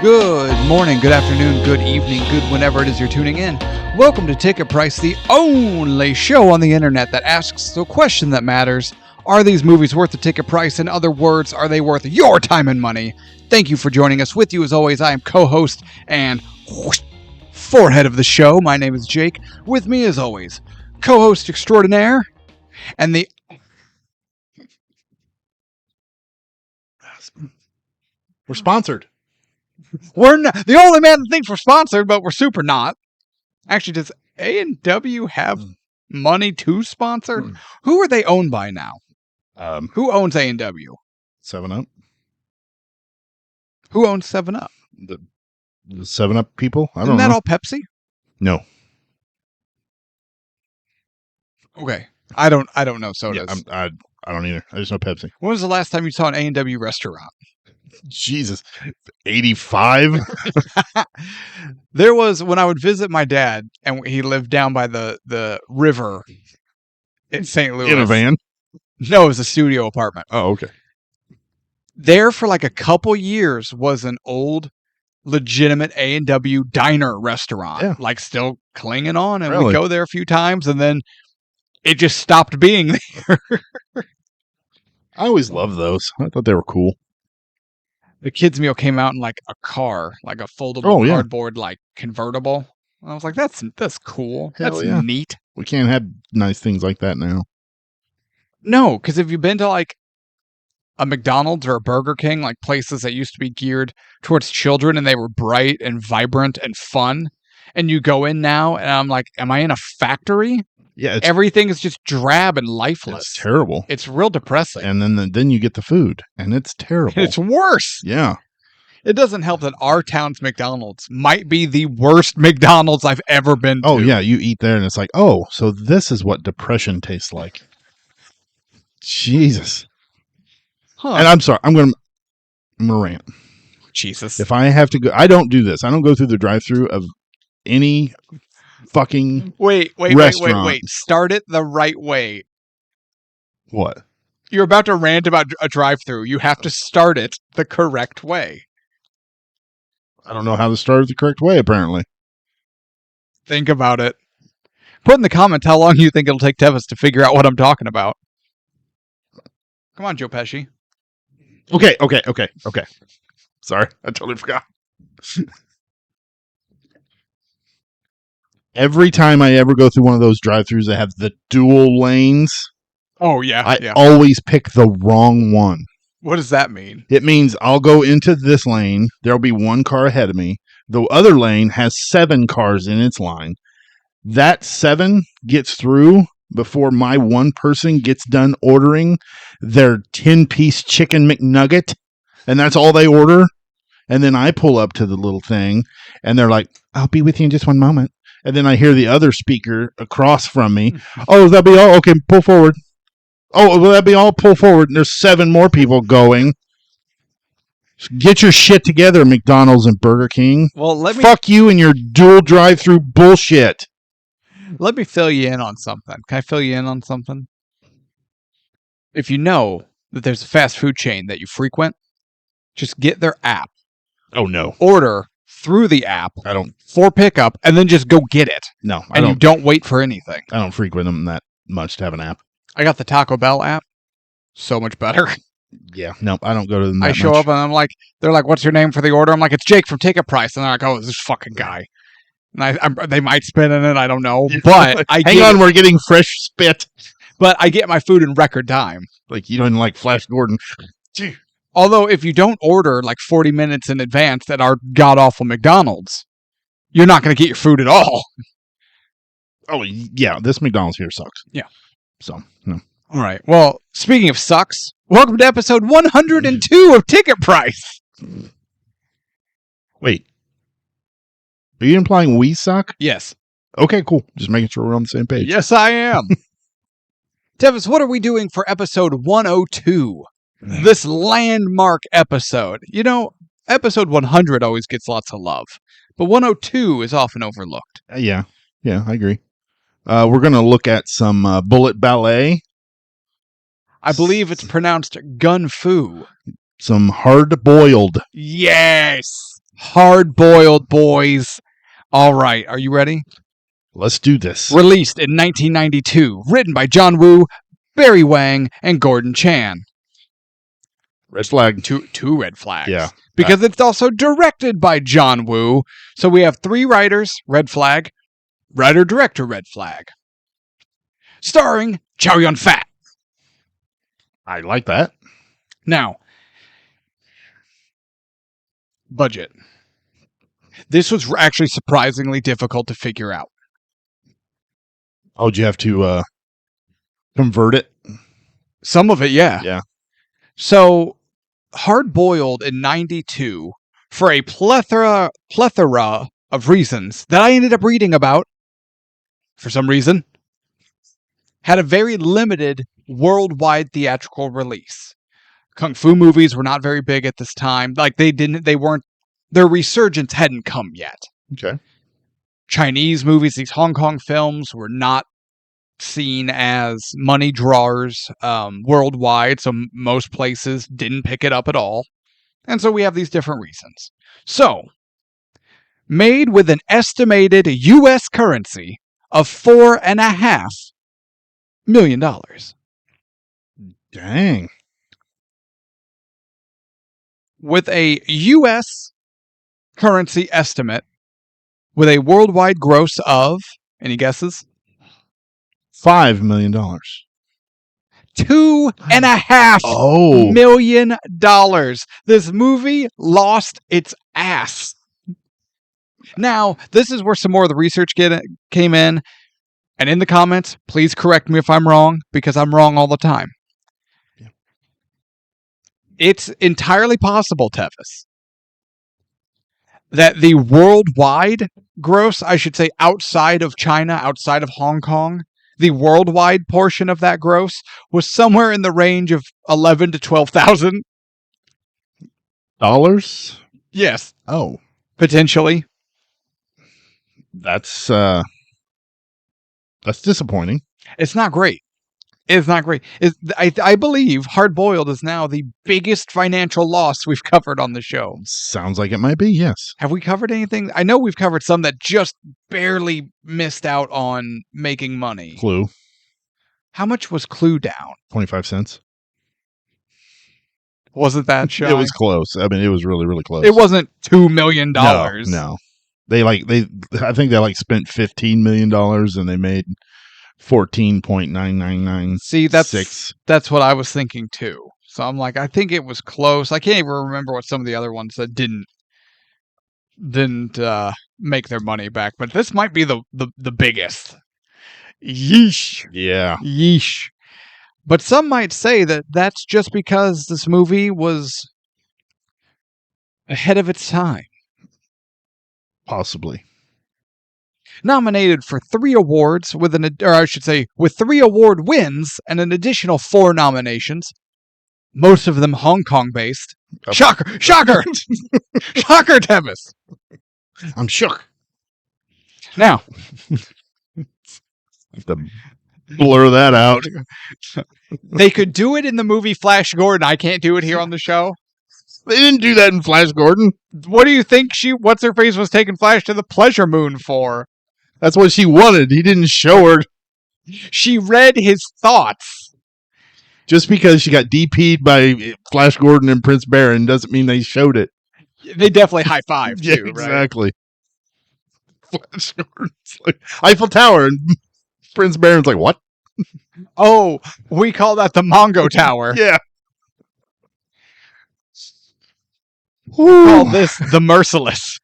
Good morning, good afternoon, good evening, good whenever it is you're tuning in. Welcome to Ticket Price, the only show on the internet that asks the question that matters. Are these movies worth the ticket price? In other words, are they worth your time and money? Thank you for joining us. With you as always, I am co-host and forehead of the show. My name is Jake. With me as always, co-host extraordinaire and the... We're sponsored. We're not, the only man that thinks we're sponsored, but we're super not. Actually, does A&W have money to sponsor? Who are they owned by now? Who owns A&W? 7-Up. Who owns 7-Up? The 7-Up people? I don't Isn't that know. all Pepsi? No. Okay. I don't know sodas. Yeah, I don't either. I just know Pepsi. When was the last time you saw an A&W restaurant? Jesus. 85? There was when I would visit my dad, and he lived down by the river in St. Louis. In a van? No, it was a studio apartment. Oh, okay. There for like a couple years was an old, legitimate A&W diner restaurant. Yeah. Like still clinging on, and Really? we go there a few times, and then it just stopped being there. I always loved those. I thought they were cool. The kids' meal came out in like a car, like a foldable cardboard, like convertible. I was like, that's cool. Hell That's yeah. neat. We can't have nice things like that now. No, because if you've been to like a McDonald's or a Burger King, like places that used to be geared towards children and they were bright and vibrant and fun, and you go in now and I'm like, am I in a factory? Yeah, Everything is just drab and lifeless. it's terrible. It's real depressing. And then you get the food, and it's terrible. It's worse. Yeah. It doesn't help that our town's McDonald's might be the worst McDonald's I've ever been to. Oh, yeah, you eat there, and it's like, oh, so this is what depression tastes like. Jesus. Huh. And I'm sorry, I'm going to rant. Jesus. If I have to go, I don't do this. I don't go through the drive-thru of any fucking Wait. restaurant. Start it the right way. What? You're about to rant about a drive-thru. You have to start it the correct way. I don't know how to start it the correct way, apparently. Think about it. Put in the comments how long you think it'll take Tevis to figure out what I'm talking about. Come on, Joe Pesci. Okay. Sorry, I totally forgot. Every time I ever go through one of those drive-thrus that have the dual lanes, Oh, yeah. I always pick the wrong one. What does that mean? It means I'll go into this lane. There'll be one car ahead of me. The other lane has 7 cars in its line. That 7 gets through before my one person gets done ordering their 10-piece chicken McNugget, and that's all they order. And then I pull up to the little thing, and they're like, I'll be with you in just one moment. And then I hear the other speaker across from me. Oh, will that be all? Okay, pull forward. Oh, will that be all? Pull forward. And there's 7 more people going. Get your shit together, McDonald's and Burger King. Well, Fuck you and your dual drive-through bullshit. Let me fill you in on something. Can I fill you in on something? If you know that there's a fast food chain that you frequent, just get their app. Oh, no. Order through the app I don't. for pickup, and then just go get it. No, And you don't wait for anything. I don't frequent them that much to have an app. I got the Taco Bell app. So much better. Yeah, no, I don't go to them that I show much. up and I'm like, they're like, what's your name for the order? I'm like, it's Jake from Ticket Price. And they're like, oh, it's this fucking guy. And they might spin in it. I don't know. But Hang on, we're getting fresh spit. But I get my food in record time. Like, you don't like Flash Gordon. Although if you don't order like 40 minutes in advance at our god-awful McDonald's, you're not going to get your food at all. Oh, yeah, this McDonald's here sucks. Yeah. So, no. All right. Well, speaking of sucks, welcome to episode 102 of Ticket Price. Wait. Are you implying we suck? Yes. Okay, cool. Just making sure we're on the same page. Yes, I am. Tevis, what are we doing for episode 102? This landmark episode. You know, episode 100 always gets lots of love, but 102 is often overlooked. Yeah, I agree. We're going to look at some bullet ballet. I believe it's pronounced gun fu. Some hard-boiled. Yes! Hard-boiled boys. All right, are you ready? Let's do this. Released in 1992, written by John Woo, Barry Wang, and Gordon Chan. Red flag. Two red flags. Yeah. Because it's also directed by John Woo. So we have 3 writers, red flag. Writer-director, red flag. Starring Chow Yun-fat. I like that. Now, budget. This was actually surprisingly difficult to figure out. Oh, do you have to convert it? Some of it, yeah. Yeah. So, Hard Boiled in 92, for a plethora of reasons that I ended up reading about, for some reason, had a very limited worldwide theatrical release. Kung Fu movies were not very big at this time. Like, their resurgence hadn't come yet. Okay. Chinese movies, these Hong Kong films, were not seen as money drawers worldwide, so most places didn't pick it up at all. And so we have these different reasons. So, made with an estimated U.S. currency of $4.5 million. Dang. With a U.S. currency estimate, with a worldwide gross of, any guesses? $5 million. $2.5 million. This movie lost its ass. Now, this is where some more of the research came in. And in the comments, please correct me if I'm wrong, because I'm wrong all the time. Yeah. It's entirely possible, Tevis, that the worldwide gross, I should say outside of China, outside of Hong Kong, the worldwide portion of that gross was somewhere in the range of 11 to 12,000 dollars. Yes. Oh, potentially. That's disappointing. It's not great. It's not great. I believe Hard Boiled is now the biggest financial loss we've covered on the show. Sounds like it might be, yes. Have we covered anything? I know we've covered some that just barely missed out on making money. Clue. How much was Clue down? 25 cents. Wasn't that shy? It was close. I mean, it was really, really close. It wasn't $2 million. No. I think they spent $15 million and they made 14.999. See, that's what I was thinking too. So I'm like, I think it was close. I can't even remember what some of the other ones that didn't make their money back, but this might be the biggest. Yeesh. Yeah. Yeesh. But some might say that that's just because this movie was ahead of its time. Possibly. Nominated for 3 awards with 3 award wins and an additional 4 nominations, most of them Hong Kong based. Shocker! Shocker! Shocker, Tevis! I'm shook. Now, have to blur that out. They could do it in the movie Flash Gordon. I can't do it here on the show. They didn't do that in Flash Gordon. What do you think what's her face was taking Flash to the Pleasure Moon for? That's what she wanted. He didn't show her. She read his thoughts. Just because she got DP'd by Flash Gordon and Prince Baron doesn't mean they showed it. They definitely high-fived, yeah, too, exactly. Right? Flash Gordon's like, Eiffel Tower, and Prince Baron's like, what? Oh, we call that the Mongo Tower. Yeah. We call this the Merciless.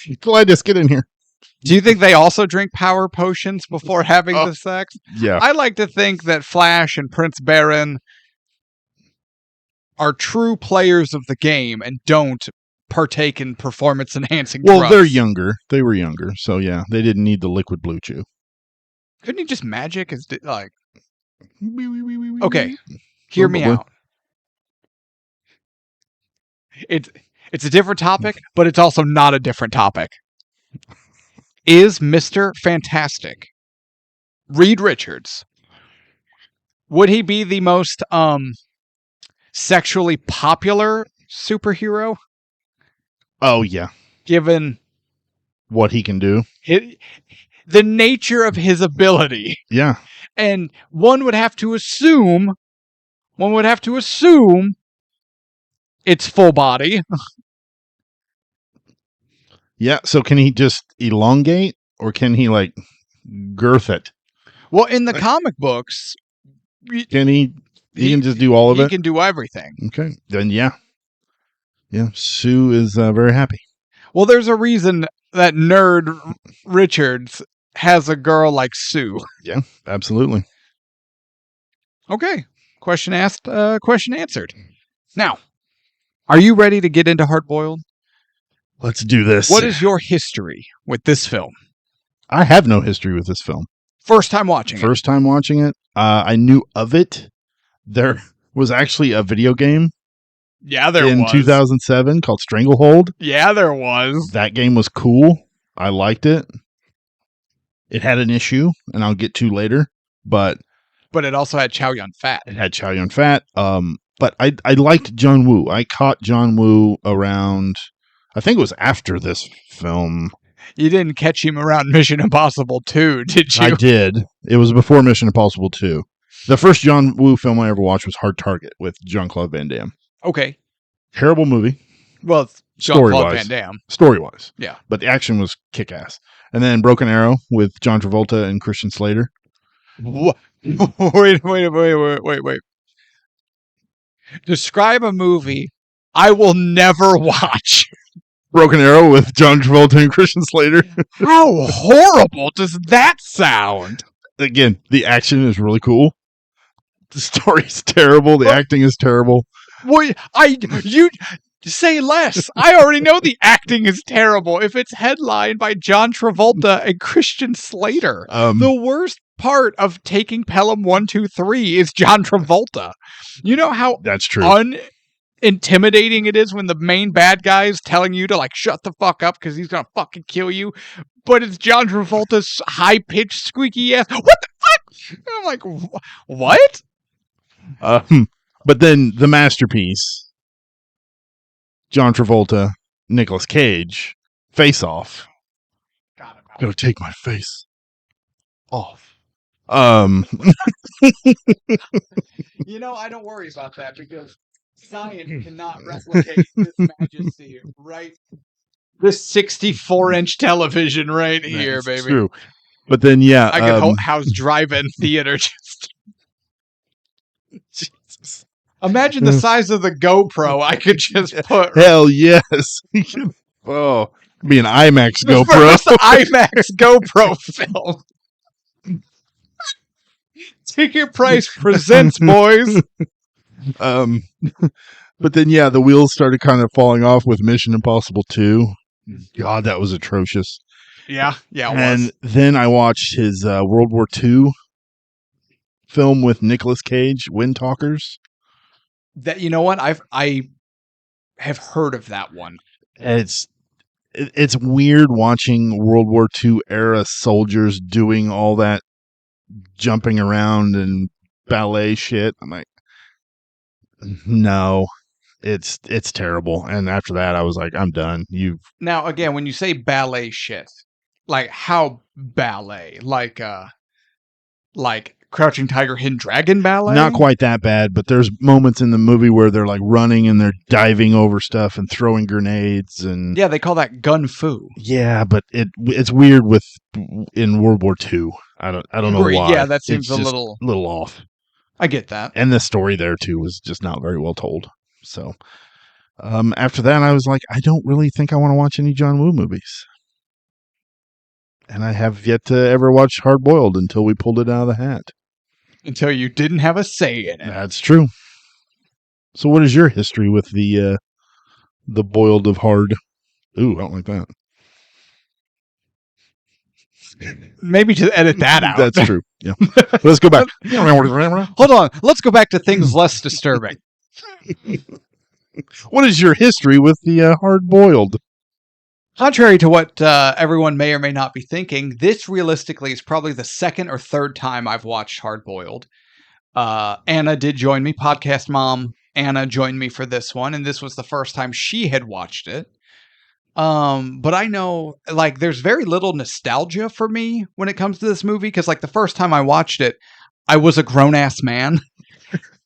Glidus, get in here. Do you think they also drink power potions before having the sex? Yeah. I like to think that Flash and Prince Baron are true players of the game and don't partake in performance-enhancing drugs. Well, they're younger. They were younger, so yeah, they didn't need the liquid blue chew. Couldn't he just magic? Okay, hear me out. It's a different topic, but it's also not a different topic. Is Mr. Fantastic Reed Richards, would he be the most sexually popular superhero? Oh yeah, given what he can do. the nature of his ability. Yeah, And one would have to assume it's full body. yeah. So can he just elongate, or can he like girth it? Well, in the comic books, Can he? He can just do all of he it. can do everything. Okay, then yeah. Sue is very happy. Well, there's a reason that nerd Richards has a girl like Sue. Yeah, absolutely. Okay. Question asked, question answered. Now, are you ready to get into Hard Boiled? Let's do this. What is your history with this film? I have no history with this film. First time watching it. First time watching it. I knew of it. There was actually a video game Yeah, there in was. 2007 called Stranglehold. Yeah, there was. That game was cool. I liked it. It had an issue, and I'll get to later, but it also had Chow Yun Fat. it had Chow Yun Fat. But I liked John Woo. I caught John Woo around, I think it was after this film. You didn't catch him around Mission Impossible 2, did you? I did. It was before Mission Impossible 2. The first John Woo film I ever watched was Hard Target with Jean-Claude Van Damme. Okay. Terrible movie. Well, it's Jean-Claude Van Damme. Story-wise. Yeah. But the action was kick-ass. And then Broken Arrow with John Travolta and Christian Slater. What? Wait. Describe a movie I will never watch. Broken Arrow with John Travolta and Christian Slater. How horrible does that sound? Again, the action is really cool. The story's terrible. The acting is terrible. Well, you say less. I already know the acting is terrible if it's headlined by John Travolta and Christian Slater. The worst part of taking Pelham 1, 2, 3 is John Travolta. You know how that's true. Intimidating it is when the main bad guy is telling you to like shut the fuck up because he's gonna fucking kill you, but it's John Travolta's high-pitched squeaky ass. What the fuck? And I'm like, what? But then the masterpiece, John Travolta, Nicolas Cage, Face Off. God, I'm gonna take my face off. You know, I don't worry about that because science cannot replicate this majesty, right? This 64-inch television right here, baby. True. But then, yeah. I could house drive-in theater just... Jesus. Imagine the size of the GoPro I could just put... Hell yes. Oh, be an IMAX GoPro. First IMAX GoPro film. Ticket Price presents, boys. But then, yeah, the wheels started kind of falling off with Mission Impossible 2. God, that was atrocious. Yeah, it and was. Then I watched his World War II film with Nicolas Cage, Wind Talkers. That, you know what? I have heard of that one. It's weird watching World War II era soldiers doing all that jumping around and ballet shit. I'm like, no, it's terrible. And after that, I was like, I'm done. Now again, when you say ballet shit, like how ballet? Like Crouching Tiger, Hidden Dragon ballet? Not quite that bad, but there's moments in the movie where they're like running and they're diving over stuff and throwing grenades and yeah, they call that gun fu. Yeah, but it's weird in World War II. I don't know why. Yeah, that seems a little off. I get that. And the story there too was just not very well told. So after that, I was like, I don't really think I want to watch any John Woo movies. And I have yet to ever watch Hard Boiled until we pulled it out of the hat. Until you didn't have a say in it. That's true. So what is your history with the boiled of hard? Ooh, I don't like that. Maybe to edit that out. That's true. Yeah. Let's go back. Hold on. Let's go back to things less disturbing. What is your history with the hard boiled? Contrary to what everyone may or may not be thinking, this realistically is probably the second or third time I've watched Hard Boiled. Anna did join me, podcast mom. Anna joined me for this one, and this was the first time she had watched it. But I know, like, there's very little nostalgia for me when it comes to this movie because, like, the first time I watched it, I was a grown ass man.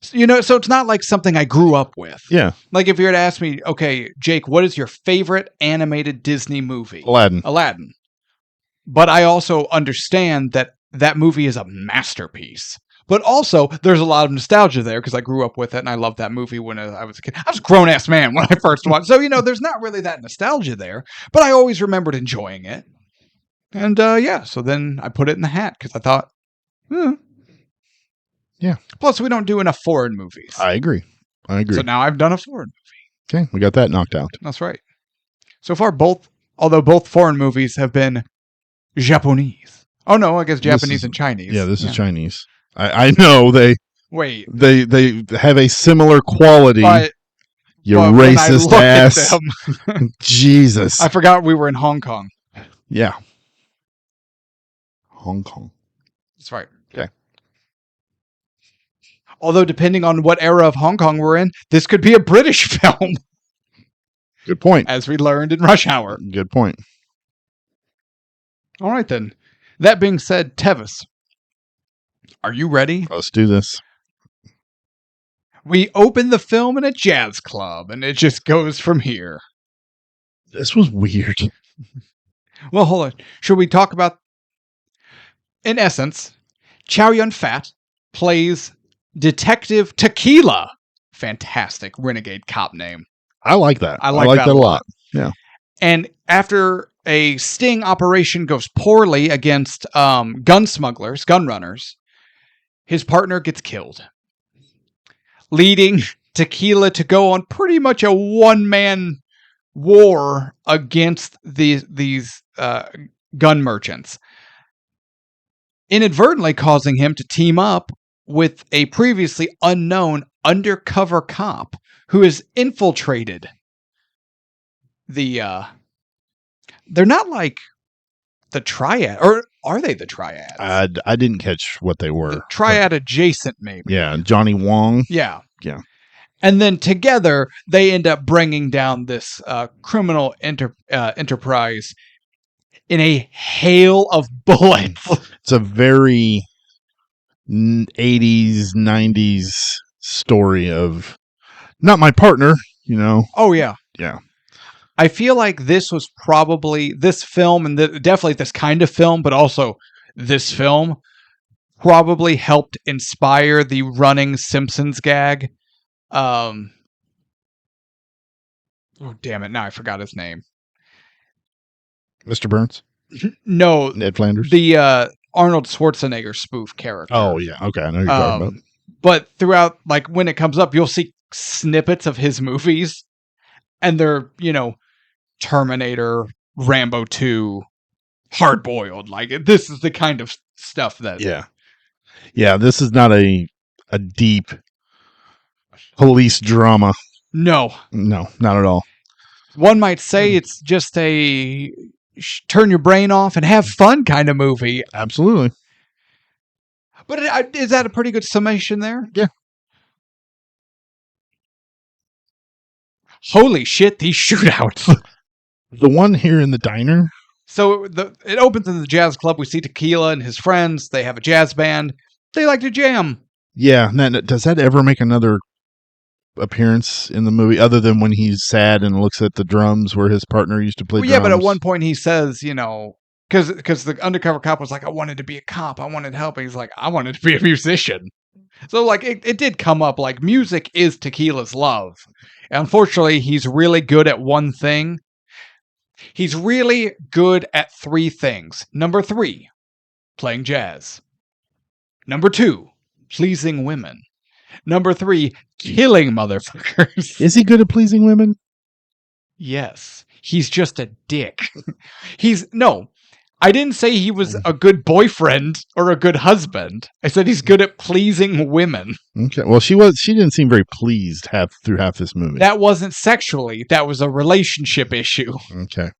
So it's not like something I grew up with. Yeah. Like, if you were to ask me, okay, Jake, what is your favorite animated Disney movie? Aladdin. But I also understand that that movie is a masterpiece. But also, there's a lot of nostalgia there because I grew up with it and I loved that movie when I was a kid. I was a grown ass man when I first watched it. So, there's not really that nostalgia there, but I always remembered enjoying it. And so then I put it in the hat because I thought, Yeah. Plus, we don't do enough foreign movies. I agree. So now I've done a foreign movie. Okay, we got that knocked out. That's right. So far, although both foreign movies have been Japanese. Oh no, I guess Japanese and Chinese. Yeah, this is Chinese. I know they have a similar quality. But racist ass. Jesus. I forgot we were in Hong Kong. Yeah. Hong Kong. That's right. Okay. Although, depending on what era of Hong Kong we're in, this could be a British film. Good point. As we learned in Rush Hour. Good point. All right, then. That being said, Tevis, are you ready? Let's do this. We open the film in a jazz club, and it just goes from here. This was weird. Well, hold on. Should we talk about... In essence, Chow Yun-fat plays Detective Tequila. Fantastic renegade cop name. I like that. I like that a lot. Yeah. And after a sting operation goes poorly against gun smugglers, gun runners, his partner gets killed, leading Tequila to go on pretty much a one-man war against these gun merchants, inadvertently causing him to team up with a previously unknown undercover cop who has infiltrated the they're not like the triad, or are they the triads? I didn't catch what they were. The triad adjacent, maybe. Yeah, Johnny Wong. Yeah. Yeah. And then together, they end up bringing down this criminal enterprise in a hail of bullets. It's a very 80s, 90s story of not my partner, Oh, yeah. Yeah. I feel like this was probably this film, and definitely this kind of film, but also this film probably helped inspire the running Simpsons gag. Oh, damn it. Now I forgot his name. Mr. Burns? No. Ned Flanders? The Arnold Schwarzenegger spoof character. Oh, yeah. Okay. I know who you're talking about. But throughout, like, when it comes up, you'll see snippets of his movies, and they're, Terminator, Rambo 2, Hard Boiled. Like, this is the kind of stuff that... Yeah. Yeah, this is not a deep police drama. No. No, not at all. One might say it's just a turn your brain off and have fun kind of movie. Absolutely. But is that a pretty good summation there? Yeah. Holy shit, these shootouts. The one here in the diner. So it opens in the jazz club. We see Tequila and his friends. They have a jazz band. They like to jam. Yeah. Does that ever make another appearance in the movie other than when he's sad and looks at the drums where his partner used to play drums? Yeah, but at one point he says, because the undercover cop was like, I wanted to be a cop. I wanted help. And he's like, I wanted to be a musician. So, like, it did come up. Like, music is Tequila's love. And unfortunately, he's really good at one thing. He's really good at three things. Number 3, playing jazz. Number 2, pleasing women. Number 3, killing motherfuckers. Is he good at pleasing women? Yes. He's just a dick. I didn't say he was a good boyfriend or a good husband. I said he's good at pleasing women. Okay. Well, she didn't seem very pleased through half this movie. That wasn't sexually. That was a relationship issue. Okay.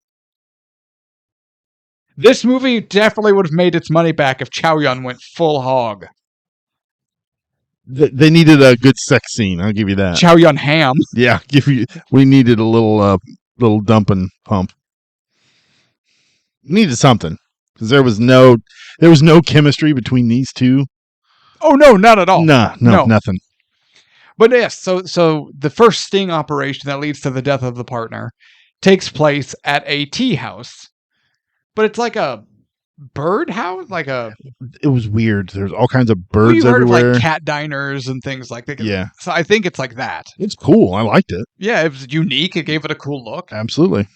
This movie definitely would have made its money back if Chow Yun went full hog. They needed a good sex scene. I'll give you that. Chow Yun ham. Yeah. We needed a little dump and pump. Needed something because there was no chemistry between these two. Oh no, not at all. No, nothing. But yes, so the first sting operation that leads to the death of the partner takes place at a tea house, but it's like a bird house, like a. It was weird. There's all kinds of Well, birds you've heard everywhere. of like cat diners and things like that. Yeah. So I think it's like that. It's cool. I liked it. Yeah, it was unique. It gave it a cool look. Absolutely.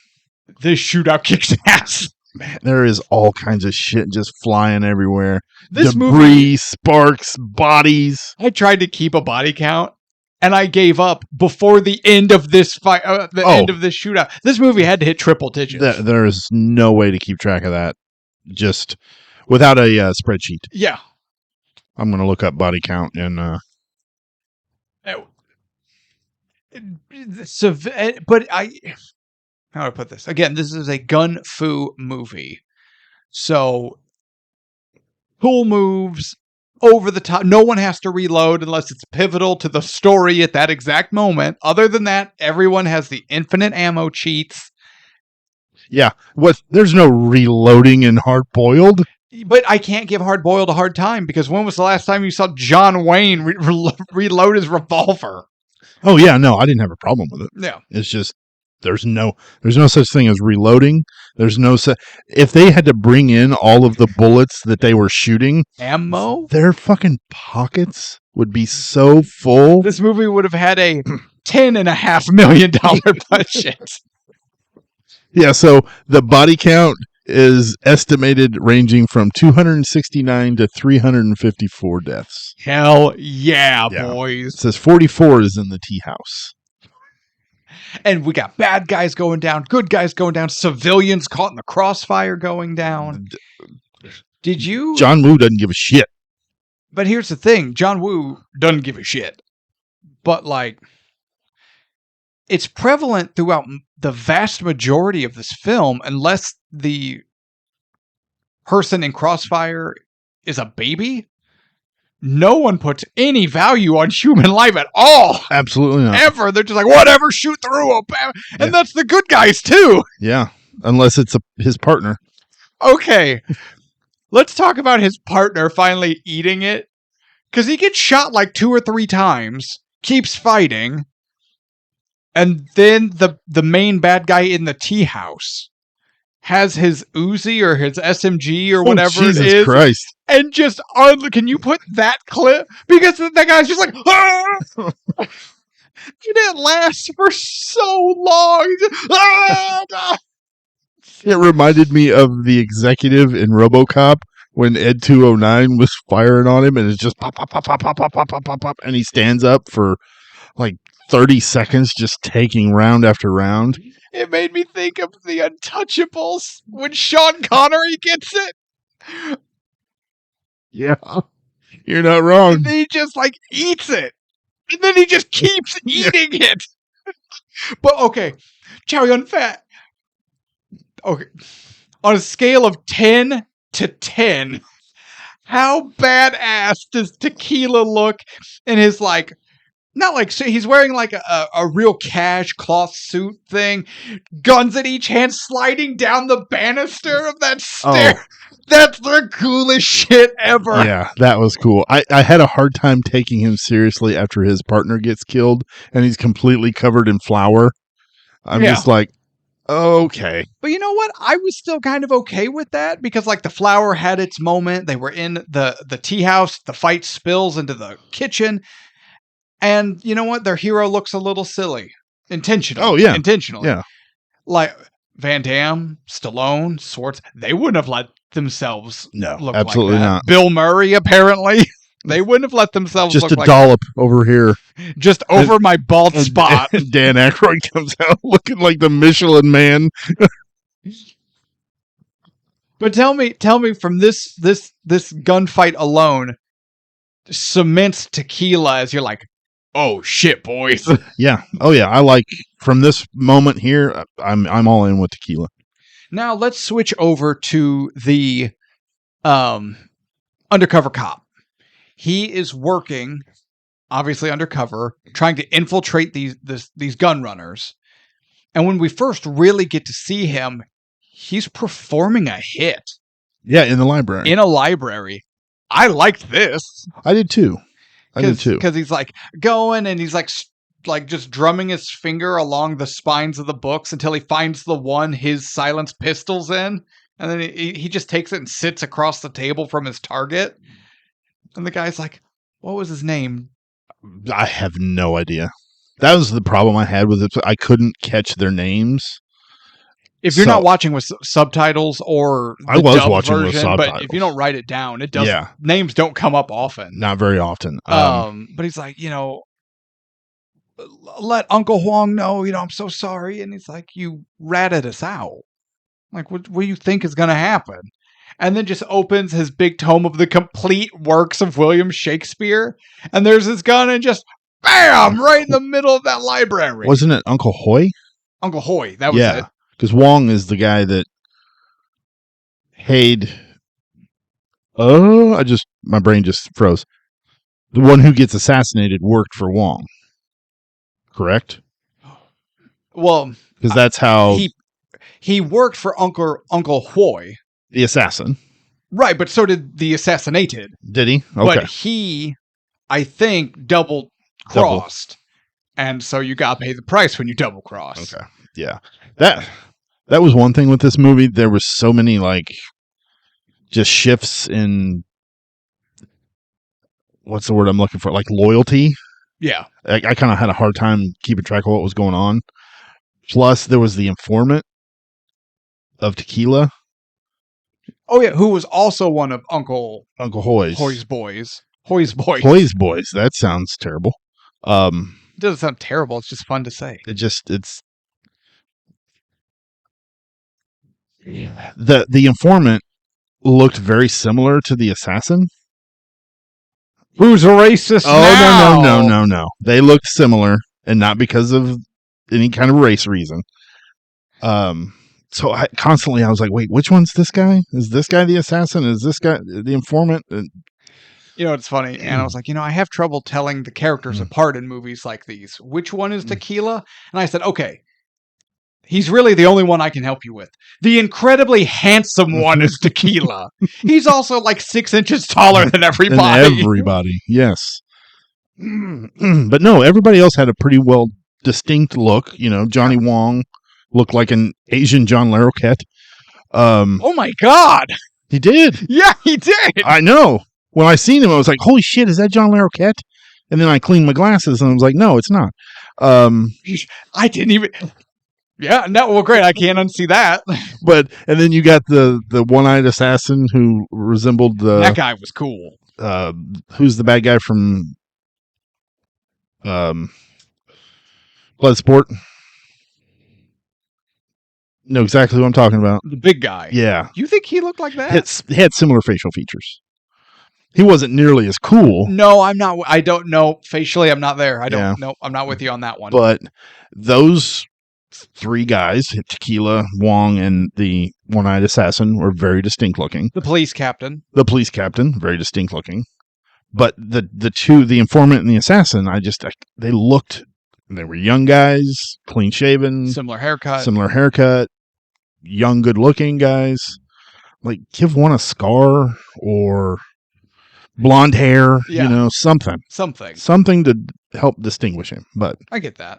This shootout kicks ass. Man, there is all kinds of shit just flying everywhere. This Debris, movie, sparks, bodies. I tried to keep a body count, and I gave up before the end of this fight. End of this shootout. This movie had to hit triple digits. There is no way to keep track of that, just without a spreadsheet. Yeah, I'm going to look up body count and. But how do I put this? Again, this is a gun fu movie, so cool moves, over the top. No one has to reload unless it's pivotal to the story at that exact moment. Other than that, everyone has the infinite ammo cheats. Yeah, there's no reloading in Hard Boiled. But I can't give Hard Boiled a hard time because when was the last time you saw John Wayne reload his revolver? Oh yeah, no, I didn't have a problem with it. Yeah, it's just there's no such thing as reloading. There's no if they had to bring in all of the bullets that they were shooting, ammo, their fucking pockets would be so full. This movie would have had a $10.5 million budget. Yeah, so the body count is estimated ranging from 269 to 354 deaths. Hell yeah, boys. It says 44 is in the tea house. And we got bad guys going down, good guys going down, civilians caught in the crossfire going down. Did you? John Woo doesn't give a shit. But here's the thing. John Woo doesn't give a shit. But like, it's prevalent throughout the vast majority of this film, unless the person in Crossfire is a baby. No one puts any value on human life at all. Absolutely not. Ever. They're just like, whatever, shoot through them. And that's the good guys, too. Yeah, unless it's his partner. Okay. Let's talk about his partner finally eating it. Because he gets shot like 2 or 3 times, keeps fighting, and then the main bad guy in the tea house has his Uzi or his SMG or whatever Jesus it is. Christ. And just, can you put that clip? Because that guy's just like, ah! It didn't last for so long. It reminded me of the executive in RoboCop when Ed 209 was firing on him, and it's just pop, pop, pop, pop, pop, pop, pop, pop, pop, pop, and he stands up for like 30 seconds just taking round after round. It made me think of the Untouchables when Sean Connery gets it. Yeah, you're not wrong. And he just like eats it. And then he just keeps eating it. But okay, Chow Yun Fat. Okay. On a scale of 10 to 10, how badass does Tequila look in his like, not like, so he's wearing like a real cash cloth suit thing, guns at each hand, sliding down the banister of that stair. Oh. That's the coolest shit ever. Yeah, that was cool. I had a hard time taking him seriously after his partner gets killed and he's completely covered in flour. I'm just like, okay. But you know what? I was still kind of okay with that because like the flour had its moment. They were in the tea house. The fight spills into the kitchen. And you know what? Their hero looks a little silly. Intentionally. Oh, yeah. Intentionally. Yeah. Like Van Damme, Stallone, Swartz, they wouldn't have let themselves look absolutely like that. Not. Bill Murray, apparently. They wouldn't have let themselves just look like a dollop over here. Just over my bald spot. And Dan Aykroyd comes out looking like the Michelin Man. But tell me from this gunfight alone cements Tequila as you're like, oh shit, boys. Yeah. Oh yeah. I like from this moment here, I'm all in with Tequila. Now let's switch over to the undercover cop. He is working, obviously undercover, trying to infiltrate these gun runners. And when we first really get to see him, he's performing a hit Yeah, in the library. in a library. I liked this. I did too. Because he's like going and he's like just drumming his finger along the spines of the books until he finds the one his silenced pistol's in. And then he just takes it and sits across the table from his target. And the guy's like, what was his name? I have no idea. That was the problem I had with it. I couldn't catch their names. If you're not watching with subtitles or the I was dub watching version, with subtitles. but if you don't write it down, it does. Yeah. Names don't come up often. Not very often. But he's like, let Uncle Huang know, I'm so sorry. And he's like, you ratted us out. Like, what do you think is going to happen? And then just opens his big tome of the complete works of William Shakespeare. And there's his gun and just, bam, right in the middle of that library. Wasn't it Uncle Hoy? Uncle Hoy, that was it. Because Wong is the guy that paid. Oh, my brain just froze. The one who gets assassinated worked for Wong. Correct? Well, because that's how he worked for Uncle Hoy, the assassin. Right, but so did the assassinated. Did he? Okay. But he, I think, double crossed. And so you got to pay the price when you double cross. Okay. Yeah. That was one thing with this movie. There was so many just shifts in what's the word I'm looking for? Like loyalty. Yeah. I kind of had a hard time keeping track of what was going on. Plus there was the informant of Tequila. Oh yeah, who was also one of Uncle Hoy's boys. Hoy's boys. That sounds terrible. It doesn't sound terrible. It's just fun to say. The informant looked very similar to the assassin. Who's a racist now? No. They looked similar, and not because of any kind of race reason. So I was like, wait, which one's this guy? Is this guy the assassin? Is this guy the informant? It's funny. And I was like, I have trouble telling the characters apart in movies like these. Which one is Tequila? And I said, okay, he's really the only one I can help you with. The incredibly handsome one is Tequila. He's also like 6 inches taller than everybody. Yes. But no, everybody else had a pretty well distinct look. Johnny Wong looked like an Asian John Larroquette. Oh my God. He did. Yeah, he did. I know. When I seen him, I was like, holy shit, is that John Larroquette? And then I cleaned my glasses and I was like, no, it's not. I didn't even... Yeah, no, well, great. I can't unsee that. And then you got the one-eyed assassin who resembled the... That guy was cool. Who's the bad guy from Bloodsport? Know exactly what I'm talking about. The big guy. Yeah. You think he looked like that? He had similar facial features. He wasn't nearly as cool. No, I'm not. I don't know. Facially, I'm not there. I don't know. I'm not with you on that one. But those 3 guys, Tequila, Wong, and the one-eyed assassin, were very distinct looking. The police captain, very distinct looking. But the two, the informant and the assassin, they looked, they were young guys, clean shaven, similar haircut, young, good looking guys. Like, give one a scar or blonde hair, something to help distinguish him. But I get that.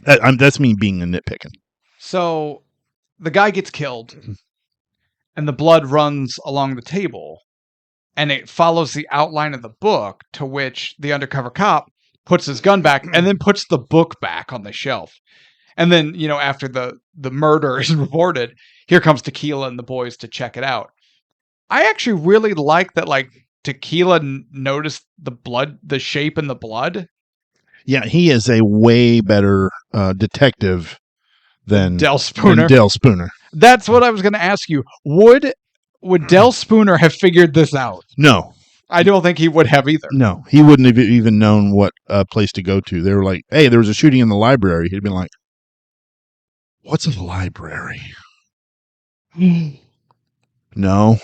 That's me being a nitpicking. So the guy gets killed and the blood runs along the table and it follows the outline of the book, to which the undercover cop puts his gun back and then puts the book back on the shelf. And then, after the murder is reported, here comes Tequila and the boys to check it out. I actually really like that, Tequila noticed the shape in the blood. Yeah, he is a way better detective than Del Spooner. That's what I was going to ask you. Would Del Spooner have figured this out? No. I don't think he would have either. No, he wouldn't have even known what place to go to. They were like, hey, there was a shooting in the library. He'd been like, what's a library? No.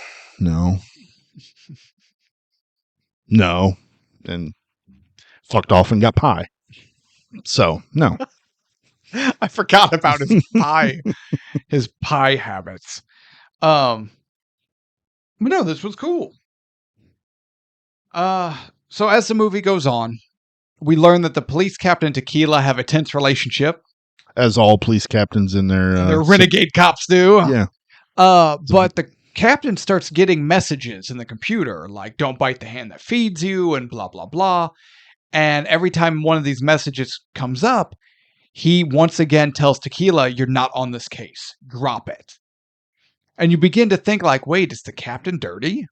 And fucked off and got pie. So, no. I forgot about his pie habits. But no, this was cool. So as the movie goes on, we learn that the police captain and Tequila have a tense relationship. As all police captains in their They're renegade cops do. Yeah. But the captain starts getting messages in the computer like "Don't bite the hand that feeds you" and blah blah blah. And every time one of these messages comes up, he once again tells Tequila, "You're not on this case. Drop it." And you begin to think like, "Wait, is the captain dirty?"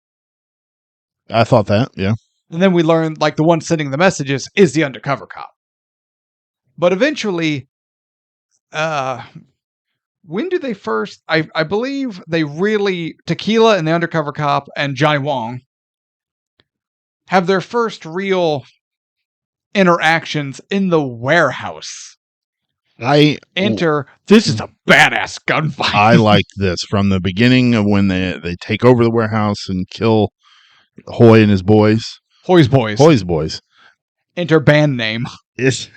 I thought that, yeah. And then we learn like the one sending the messages is the undercover cop. But eventually, when do they first? I believe they really Tequila and the undercover cop and Johnny Wong have their first real interactions in the warehouse. This is a badass gunfight. I liked this from the beginning of when they take over the warehouse and kill Hoy and his boys. Hoy's Boys. Hoy's boys. Enter band name. It's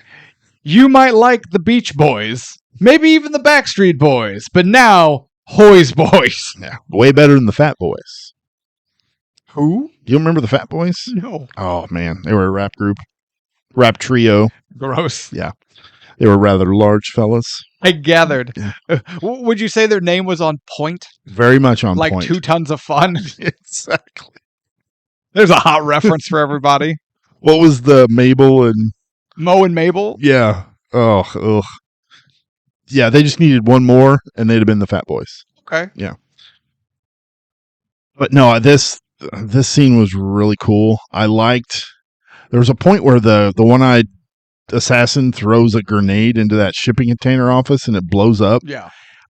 You might like the Beach Boys, maybe even the Backstreet Boys, but now Hoy's Boys. way better than the Fat Boys. Who? Do you remember the Fat Boys? No. Oh man, they were a rap group, rap trio. Gross. Yeah, they were rather large fellas. I gathered. Would you say their name was on point? Very much on like point. 2 tons of fun? Exactly. There's a hot reference for everybody. What was the Mabel and Mo and Mabel? Yeah. Oh, ugh. Yeah, they just needed one more, and they'd have been the Fat Boys. Okay. Yeah. But no, this scene was really cool. I liked. There was a point where the one-eyed assassin throws a grenade into that shipping container office, and it blows up. Yeah.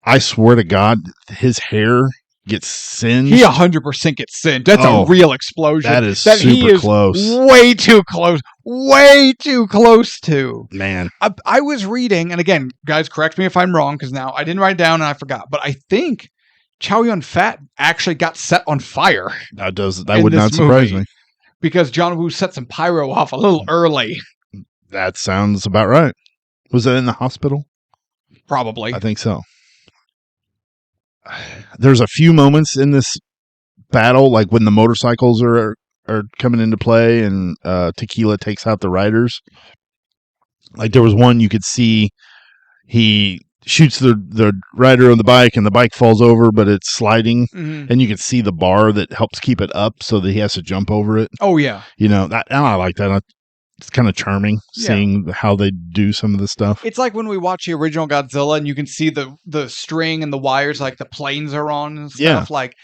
I swear to God, his hair gets singed. He 100% gets singed. That's a real explosion. That is super close. Way too close. Way too close to. Man. I was reading, and again, guys, correct me if I'm wrong, because now I didn't write it down and I forgot, but I think Chow Yun-Fat actually got set on fire. That would not surprise me. Because John Woo set some pyro off a little early. That sounds about right. Was that in the hospital? Probably. I think so. There's a few moments in this battle, like when the motorcycles are coming into play and Tequila takes out the riders. Like there was one you could see he shoots the rider on the bike and the bike falls over, but it's sliding, and you can see the bar that helps keep it up so that he has to jump over it. Oh yeah, I like that. It's kind of charming seeing how they do some of the stuff. It's like when we watch the original Godzilla and you can see the string and the wires like the planes are on and stuff. Yeah. Like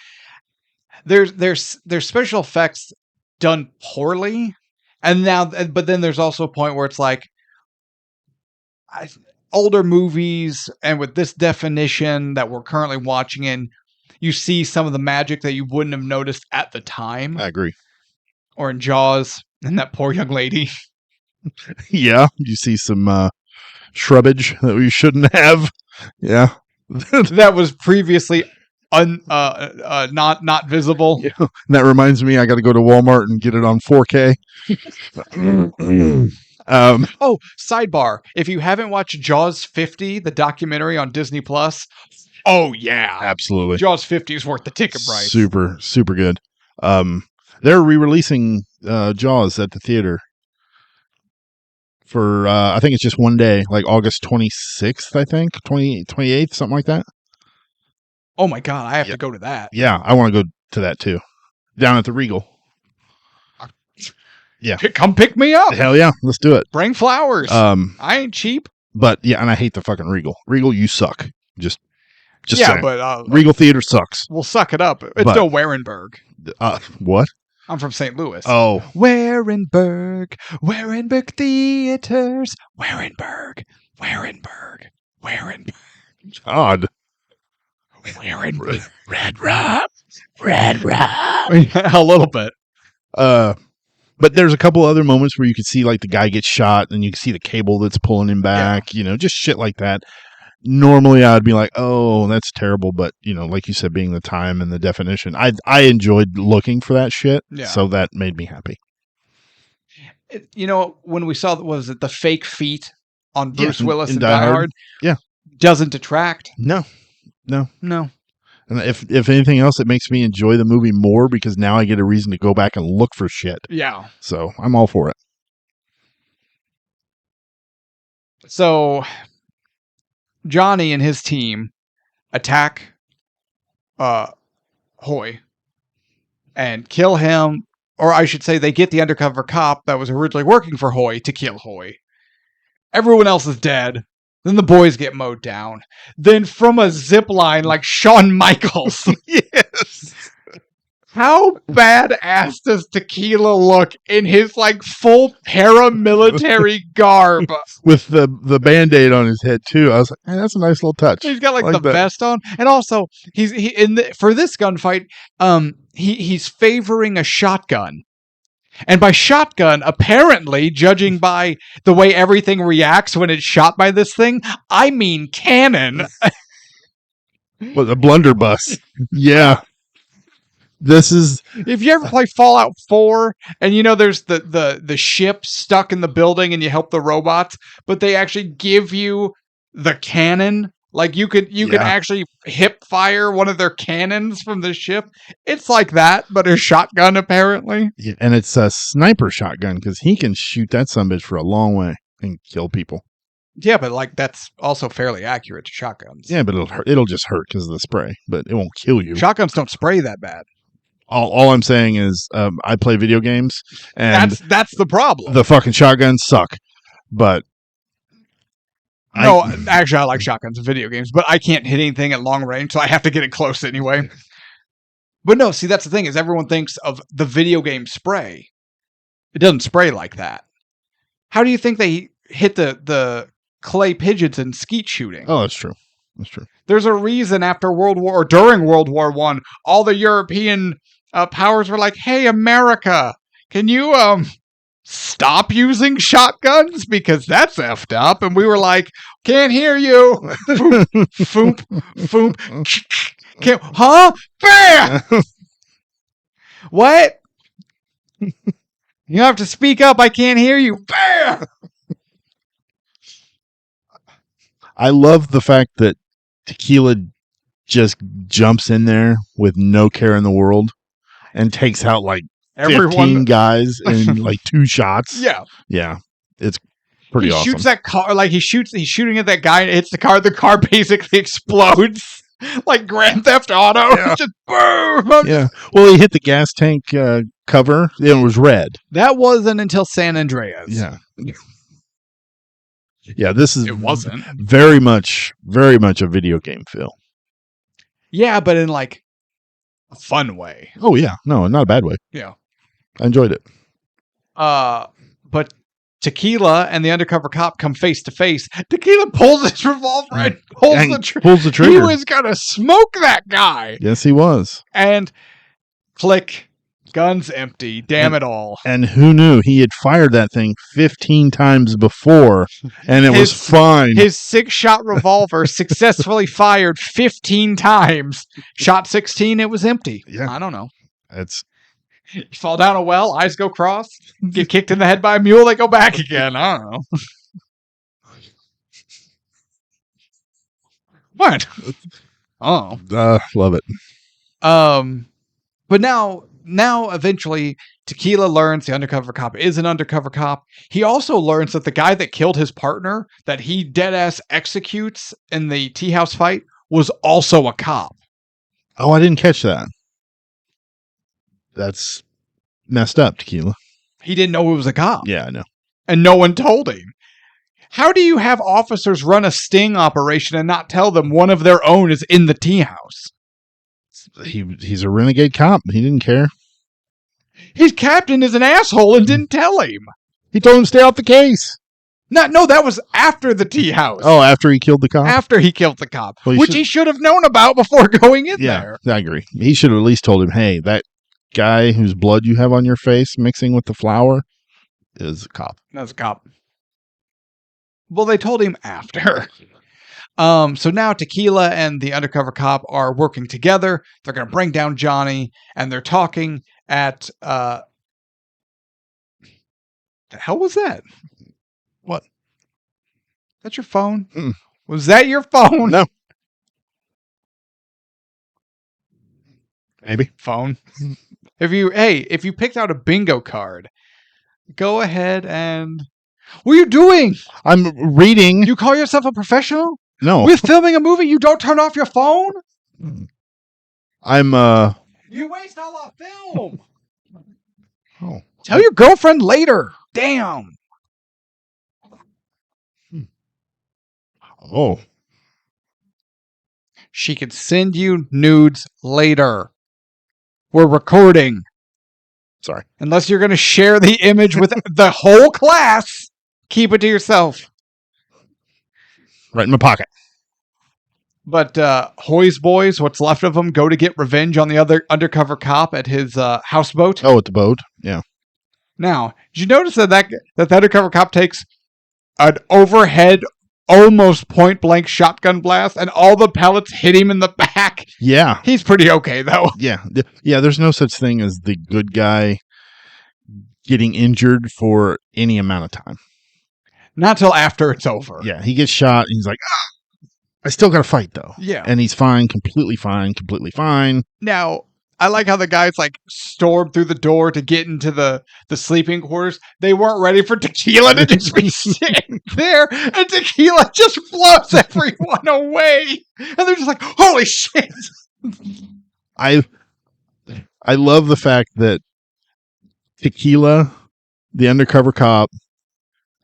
there's special effects done poorly, but then there's also a point where it's like older movies and with this definition that we're currently watching in, you see some of the magic that you wouldn't have noticed at the time. I agree. Or in Jaws and that poor young lady. Yeah, you see some shrubbage that we shouldn't have. Yeah. That was previously not visible. Yeah. And that reminds me, I got to go to Walmart and get it on 4K. Sidebar. If you haven't watched Jaws 50, the documentary on Disney Plus, oh yeah. Absolutely. Jaws 50 is worth the ticket price. Super, super good. They're re-releasing Jaws at the theater for, I think it's just one day, like August 26th, I think, 28th, something like that. Oh my God, I have to go to that. Yeah, I want to go to that too. Down at the Regal. Yeah. Come pick me up. Hell yeah, let's do it. Bring flowers. I ain't cheap. But yeah, and I hate the fucking Regal. Regal, you suck. Just yeah, saying. But Regal Theater sucks. We'll suck it up. It's still Warenberg. What? I'm from St. Louis. Oh. Warenberg Theaters. Warenberg. God. Warenberg. Red Rob. A little bit. But there's a couple other moments where you could see like the guy gets shot and you can see the cable that's pulling him back, just shit like that. Normally I'd be like, oh, that's terrible. But, like you said, being the time and the definition, I enjoyed looking for that shit. Yeah. So that made me happy. When we saw, was it the fake feet on Bruce Willis in Die Hard? Yeah. Doesn't detract. No. And if anything else, it makes me enjoy the movie more because now I get a reason to go back and look for shit. Yeah. So I'm all for it. So Johnny and his team attack Hoy and kill him, or I should say they get the undercover cop that was originally working for Hoy to kill Hoy. Everyone else is dead. Then the boys get mowed down. Then from a zip line like Shawn Michaels. Yes. How badass does Tequila look in his like full paramilitary garb? With the Band-Aid on his head too. I was like, hey, that's a nice little touch. He's got like I the that. vest on, and also for this gunfight, he's favoring a shotgun. And by shotgun, apparently, judging by the way everything reacts when it's shot by this thing, I mean cannon. What, a blunderbuss. Yeah. This is... If you ever play Fallout 4, and you know there's the ship stuck in the building and you help the robots, but they actually give you the cannon. Like you could actually hip fire one of their cannons from the ship. It's like that, but a shotgun apparently. Yeah, and it's a sniper shotgun because he can shoot that sumbitch for a long way and kill people. Yeah, but like that's also fairly accurate to shotguns. Yeah, but it'll just hurt because of the spray, but it won't kill you. Shotguns don't spray that bad. All I'm saying is I play video games, and that's the problem. The fucking shotguns suck, but actually, I like shotguns in video games, but I can't hit anything at long range, so I have to get it close anyway. But no, see, that's the thing is everyone thinks of the video game spray. It doesn't spray like that. How do you think they hit the clay pigeons in skeet shooting? Oh, that's true. That's true. There's a reason after during World War I, all the European powers were like, "Hey, America, can you stop using shotguns because that's effed up?" And we were like, "Can't hear you." Foop, foop, foop. Can't, huh? Bam! What? You have to speak up. I can't hear you. Bam! I love the fact that Tequila just jumps in there with no care in the world and takes out like 15 guys in like 2 shots. Yeah. Yeah. It's pretty awesome. He shoots that car, like he's shooting at that guy and it hits the car. The car basically explodes like Grand Theft Auto. Yeah. Just boom. Yeah. Well, he hit the gas tank cover. It was red. That wasn't until San Andreas. Yeah. Yeah, It wasn't very much a video game feel. Yeah, but in like a fun way. Oh yeah, no, not a bad way. Yeah, I enjoyed it. But Tequila and the undercover cop come face to face. Tequila pulls his revolver and pulls the trigger. He was gonna smoke that guy. Yes, he was. And click. Gun's empty. Damn it all. And who knew he had fired that thing 15 times before and it was fine. His 6-shot revolver successfully fired 15 times. Shot 16, it was empty. Yeah. I don't know. You fall down a well, eyes go cross, get kicked in the head by a mule, they go back again. I don't know. What? Oh. Love it. But now eventually Tequila learns the undercover cop is an undercover cop. He also learns that the guy that killed his partner that he deadass executes in the tea house fight was also a cop. Oh, I didn't catch that. That's messed up, Tequila. He didn't know it was a cop. Yeah, I know. And no one told him. How do you have officers run a sting operation and not tell them one of their own is in the tea house? He's a renegade cop. He didn't care. His captain is an asshole and didn't tell him. He told him to stay off the case. No, that was after the tea house. Oh, after he killed the cop? After he killed the cop, well, he should have known about before going in there. Yeah, I agree. He should have at least told him, hey, that guy whose blood you have on your face mixing with the flour is a cop. That's a cop. Well, they told him after. So now Tequila and the undercover cop are working together. They're going to bring down Johnny, and they're talking at... the hell was that? What? That's your phone? Was that your phone? No. Maybe. Phone. If you picked out a bingo card, go ahead and... What are you doing? I'm reading. You call yourself a professional? No. We're filming a movie, you don't turn off your phone? I'm You waste all our film. Oh. Tell your girlfriend later. Damn. Oh. She could send you nudes later. We're recording. Sorry. Unless you're going to share the image with the whole class, keep it to yourself. Right in my pocket. But Hoy's boys, what's left of them, go to get revenge on the other undercover cop at his houseboat. Oh, at the boat? Yeah. Now, did you notice that the undercover cop takes an overhead, almost point-blank shotgun blast, and all the pellets hit him in the back? Yeah. He's pretty okay, though. Yeah. Yeah, there's no such thing as the good guy getting injured for any amount of time. Not till after it's over. Yeah, he gets shot, and he's like, I still got to fight, though. Yeah. And he's fine, completely fine, completely fine. Now, I like how the guys like stormed through the door to get into the sleeping quarters. They weren't ready for Tequila to just be sitting there, and Tequila just blows everyone away. And they're just like, holy shit. I love the fact that Tequila, the undercover cop,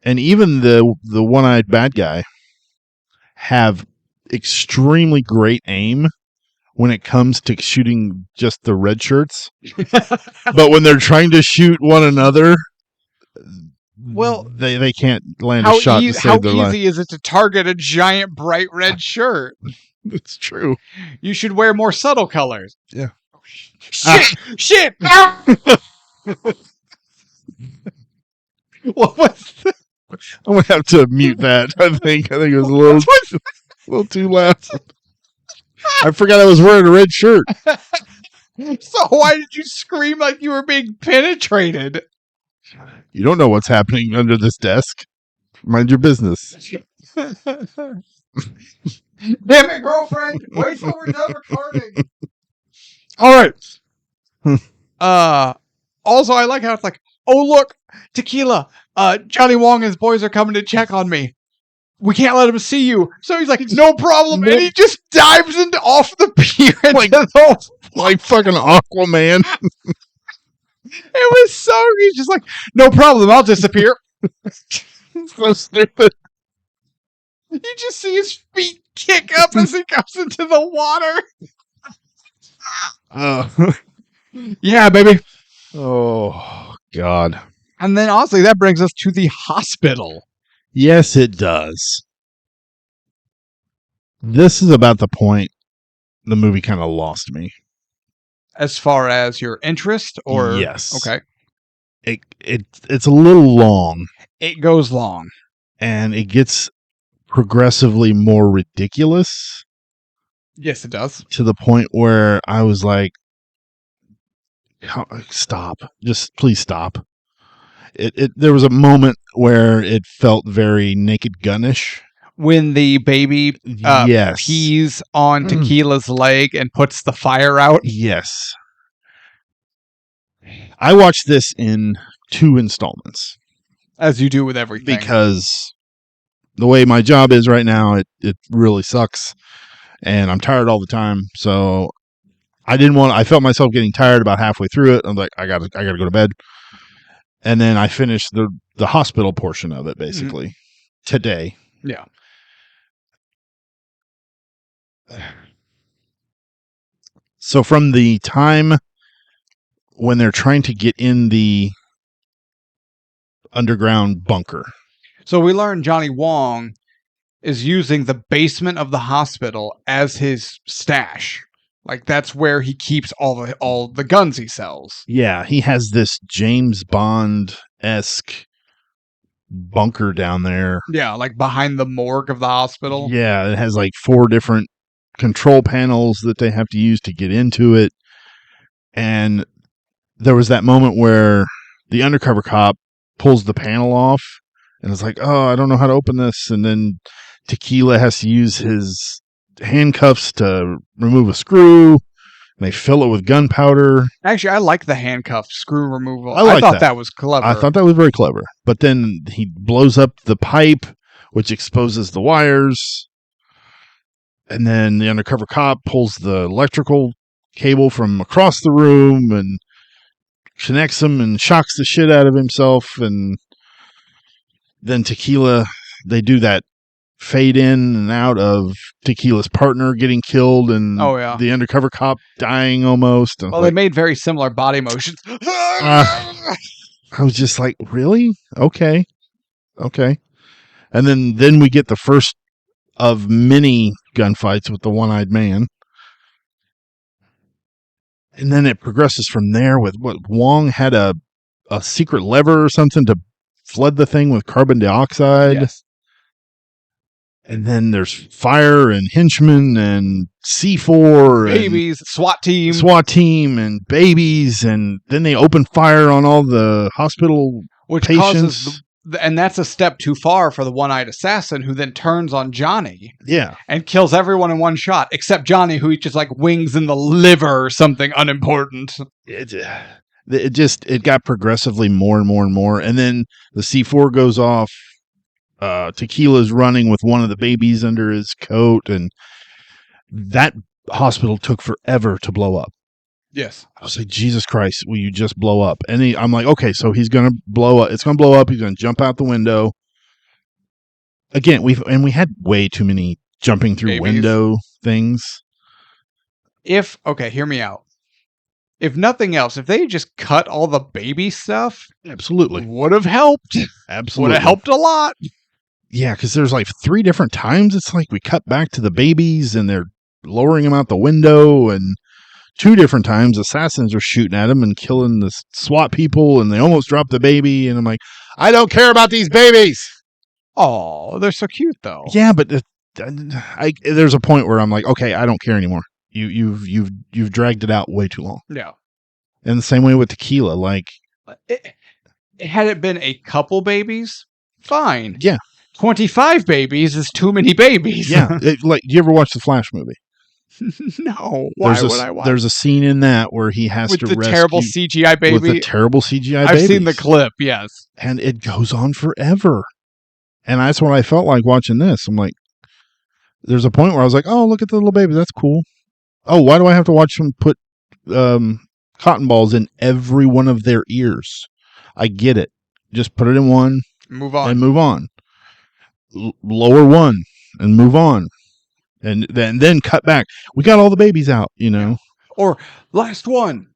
and even the one-eyed bad guy have extremely great aim when it comes to shooting just the red shirts. But when they're trying to shoot one another, well, they can't land a shot to save their life. How easy is it to target a giant bright red shirt? It's true. You should wear more subtle colors. Yeah. Shit! Shit! What was that? I'm gonna have to mute that. I think it was a little too loud. I forgot I was wearing a red shirt. So why did you scream like you were being penetrated? You don't know what's happening under this desk. Mind your business. Damn it, girlfriend! Wait till we're done recording. All right. Also, I like how it's like, oh look, Tequila. Johnny Wong and his boys are coming to check on me. We can't let him see you. So he's like, no problem. And he just dives off the pier. Like fucking Aquaman. It was he's just like, no problem. I'll disappear. So stupid. You just see his feet kick up as he goes into the water. Yeah, baby. Oh, God. And then honestly, that brings us to the hospital. Yes, it does. This is about the point the movie kind of lost me. As far as your interest, or yes, okay, it's a little long. It goes long, and it gets progressively more ridiculous. Yes, it does. To the point where I was like, "Stop! Just please stop." There was a moment where it felt very Naked Gun-ish. When the baby yes. pees on Tequila's leg and puts the fire out. Yes. I watched this in 2 installments. As you do with everything. Because the way my job is right now, it really sucks. And I'm tired all the time. So I felt myself getting tired about halfway through it. I'm like, I gotta go to bed. And then I finished the hospital portion of it, basically, today. Yeah. So from the time when they're trying to get in the underground bunker. So we learn Johnny Wong is using the basement of the hospital as his stash. Like, that's where he keeps all the guns he sells. Yeah, he has this James Bond-esque bunker down there. Yeah, like behind the morgue of the hospital. Yeah, it has like 4 different control panels that they have to use to get into it. And there was that moment where the undercover cop pulls the panel off and is like, oh, I don't know how to open this. And then Tequila has to use his handcuffs to remove a screw. They fill it with gunpowder. Actually, I like the handcuff screw removal. I like thought that. that was clever. I thought that was very clever. But then he blows up the pipe, which exposes the wires. And then the undercover cop pulls the electrical cable from across the room and connects him and shocks the shit out of himself. And then Tequila, they do that fade in and out of Tequila's partner getting killed and Oh, yeah. the undercover cop dying almost. Well, they made very similar body motions. I was just like, really? Okay. And then we get the first of many gunfights with the one-eyed man. And then it progresses from there with what Wong had a secret lever or something to flood the thing with carbon dioxide. Yes. And then there's fire and henchmen and C4 Babies, SWAT team and babies. And then they open fire on all the hospital which patients. causes and that's a step too far for the one-eyed assassin, who then turns on Johnny. Yeah. And kills everyone in one shot, except Johnny, who he just like wings in the liver or something unimportant. It got progressively more and more and more. And then the C4 goes off. Tequila's running with one of the babies under his coat, and that hospital took forever to blow up. Yes. I was like, Jesus Christ, will you just blow up? And I'm like, okay, so he's going to blow up. It's going to blow up. He's going to jump out the window. Again, we had way too many jumping through window things. Okay, hear me out. If nothing else, if they just cut all the baby stuff, absolutely would have helped. Absolutely. Would have helped a lot. Yeah, because there's like 3 different times. It's like we cut back to the babies and they're lowering them out the window, and 2 different times assassins are shooting at them and killing the SWAT people, and they almost drop the baby. And I'm like, I don't care about these babies. Oh, they're so cute though. Yeah, but there's a point where I'm like, okay, I don't care anymore. You've dragged it out way too long. Yeah. And the same way with Tequila, like had it been a couple babies, fine. Yeah. 25 babies is too many babies. Yeah. Like, do you ever watch the Flash movie? No. Why would I watch? There's a scene in that where he has to with the rescue terrible CGI baby. With the terrible CGI I've seen the clip, yes. And it goes on forever. And that's what I felt like watching this. I'm like, there's a point where I was like, oh, look at the little baby. That's cool. Oh, why do I have to watch them put cotton balls in every one of their ears? I get it. Just put it in one. Move on. And move on. Lower one and move on. And then cut back. We got all the babies out, you know. Or last one.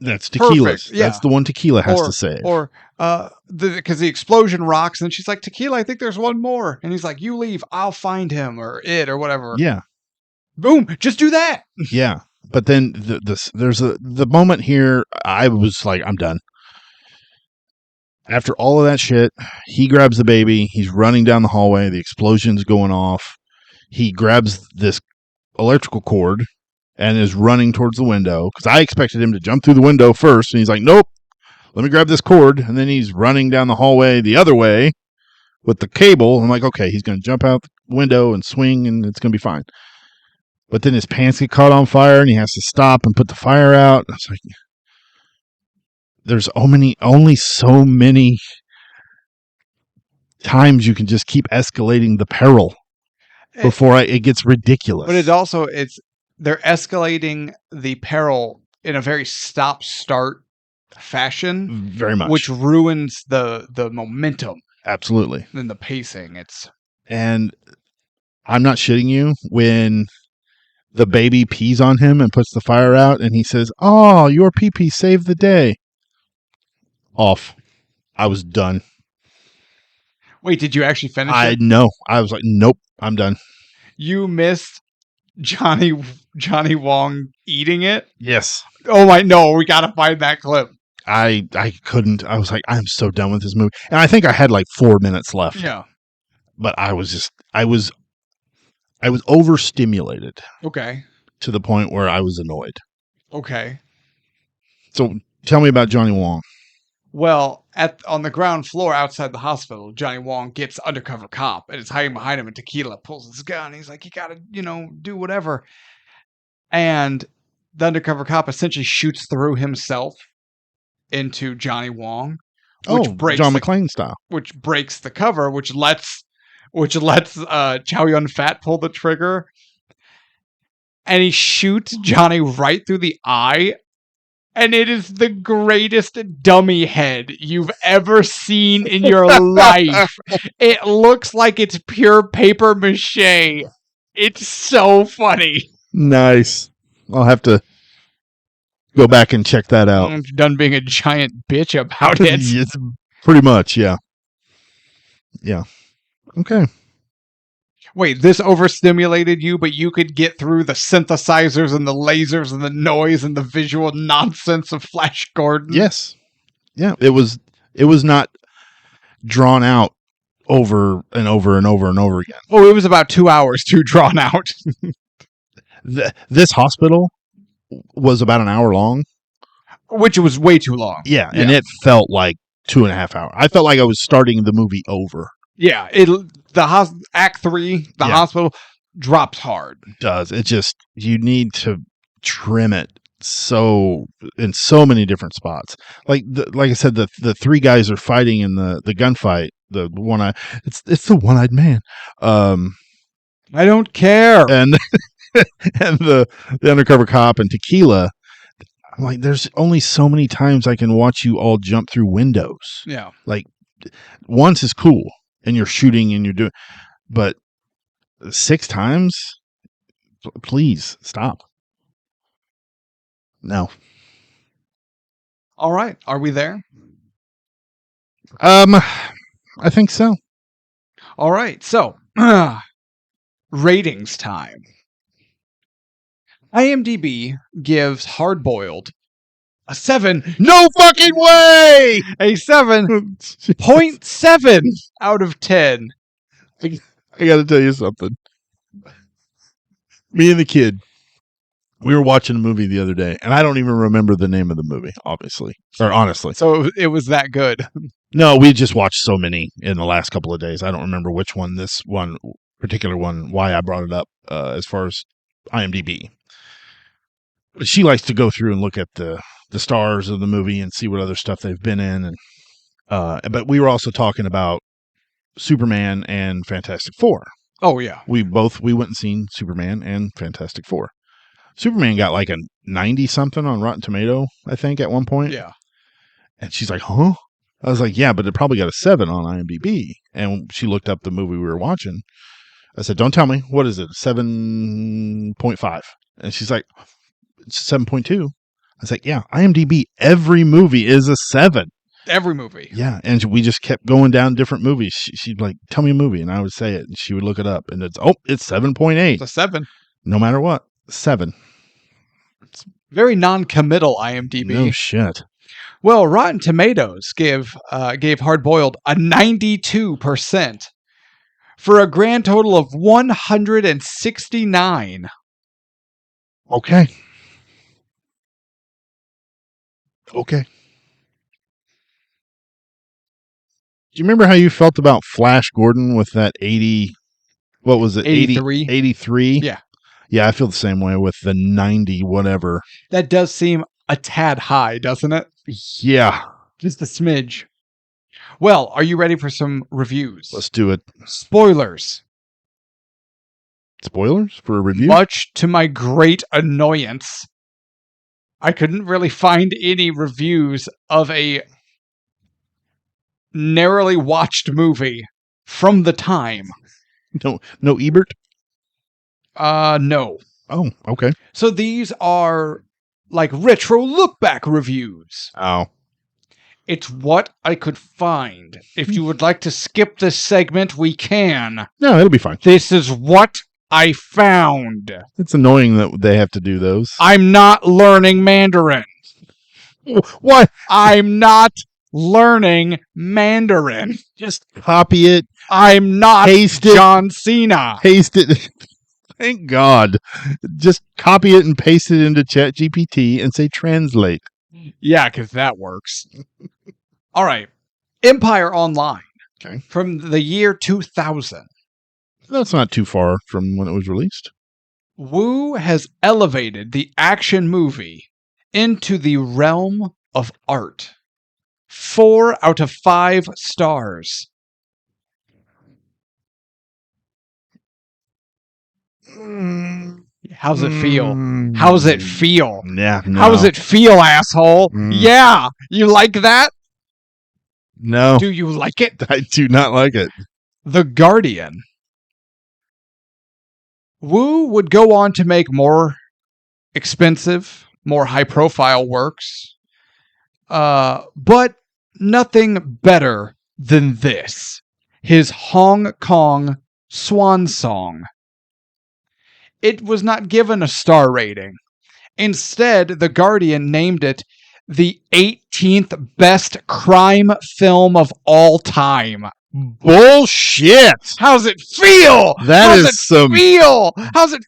That's Tequila's. Yeah. That's the one Tequila has to save. Or because the explosion rocks, and she's like, Tequila, I think there's one more. And he's like, you leave, I'll find him, or it, or whatever. Yeah. Boom, just do that. Yeah. But then there's the moment here, I was like, I'm done. After all of that shit, he grabs the baby. He's running down the hallway. The explosion's going off. He grabs this electrical cord and is running towards the window, because I expected him to jump through the window first. And he's like, nope, let me grab this cord. And then he's running down the hallway the other way with the cable. I'm like, okay, he's going to jump out the window and swing, and it's going to be fine. But then his pants get caught on fire, and he has to stop and put the fire out. I was like, there's only so many times you can just keep escalating the peril before it gets ridiculous. But they're escalating the peril in a very stop-start fashion. Very much. Which ruins the momentum. Absolutely. And the pacing. And I'm not shitting you, when the baby pees on him and puts the fire out, and he says, oh, your pee-pee saved the day. Off. I was done. Wait, did you actually finish it? No. I was like, nope, I'm done. You missed Johnny Wong eating it? Yes. Oh my, no, we gotta find that clip. I couldn't. I was like, I'm so done with this movie. And I think I had like 4 minutes left. Yeah. But I was overstimulated. Okay. To the point where I was annoyed. Okay. So tell me about Johnny Wong. Well, on the ground floor outside the hospital, Johnny Wong gets undercover cop and is hiding behind him, and Tequila pulls his gun. He's like, you gotta, do whatever. And the undercover cop essentially shoots through himself into Johnny Wong, John McClane style. which breaks the cover, which lets Chow Yun Fat pull the trigger, and he shoots Johnny right through the eye. And it is the greatest dummy head you've ever seen in your life. It looks like it's pure paper mache. It's so funny. Nice. I'll have to go back and check that out. I'm done being a giant bitch about it. It's pretty much, yeah. Yeah. Okay. Wait, this overstimulated you, but you could get through the synthesizers and the lasers and the noise and the visual nonsense of Flash Gordon? Yes. Yeah. It was not drawn out over and over and over and over again. Oh, it was about 2 hours too drawn out. This hospital was about an hour long. Which was way too long. Yeah. And it felt like 2.5 hours. I felt like I was starting the movie over. Yeah, Act 3, the hospital drops hard. It does. It just, you need to trim it in so many different spots. Like I said, the three guys are fighting in the gunfight. It's the one-eyed man. I don't care. And and the undercover cop and Tequila. I'm like, there's only so many times I can watch you all jump through windows. Yeah. Like, once is cool. And you're shooting and you're doing, but 6 times, please stop. No. All right. Are we there? I think so. All right. So, ratings time. IMDb gives Hard Boiled a 7. No fucking way! A 7.7 out of 10. I got to tell you something. Me and the kid, we were watching a movie the other day, and I don't even remember the name of the movie, obviously. Or honestly. So it was that good. No, we just watched so many in the last couple of days. I don't remember which one, this one, particular one, why I brought it up as far as IMDb. But she likes to go through and look at the stars of the movie and see what other stuff they've been in. And but we were also talking about Superman and Fantastic Four. Oh, yeah. We went and seen Superman and Fantastic Four. Superman got like a 90-something on Rotten Tomato, I think, at one point. Yeah. And she's like, huh? I was like, yeah, but it probably got a 7 on IMDb. And she looked up the movie we were watching. I said, don't tell me. What is it? 7.5. And she's like, it's 7.2. I was like, yeah, IMDb, every movie is a 7. Every movie. Yeah. And we just kept going down different movies. She'd like, tell me a movie. And I would say it. And she would look it up. And it's 7.8. It's a 7. No matter what. 7. It's very non-committal IMDb. No shit. Well, Rotten Tomatoes gave Hard Boiled a 92% for a grand total of 169. Okay. Okay. Do you remember how you felt about Flash Gordon with that 80? What was it? 83. 83? Yeah. Yeah, I feel the same way with the 90 whatever. That does seem a tad high, doesn't it? Yeah. Just a smidge. Well, are you ready for some reviews? Let's do it. Spoilers. Spoilers for a review? Much to my great annoyance, I couldn't really find any reviews of a narrowly watched movie from the time. No Ebert? No. Oh, okay. So these are like retro look back reviews. Oh. It's what I could find. If you would like to skip this segment, we can. No, it'll be fine. This is what I found. It's annoying that they have to do those. I'm not learning Mandarin. What? I'm not learning Mandarin. Just copy it. I'm not Paste it. John Cena. Paste it. Thank God. Just copy it and paste it into ChatGPT and say translate. Yeah, because that works. All right. Empire Online. Okay. From the year 2000. That's not too far from when it was released. Wu has elevated the action movie into the realm of art. 4 out of 5 stars. How's it feel? How's it feel? Yeah, no. How's it feel, asshole? Yeah, you like that? No. Do you like it? I do not like it. The Guardian. Wu would go on to make more expensive, more high-profile works, but nothing better than this. His Hong Kong Swan Song. It was not given a star rating. Instead, The Guardian named it the 18th best crime film of all time. Bullshit! How's it feel? How's it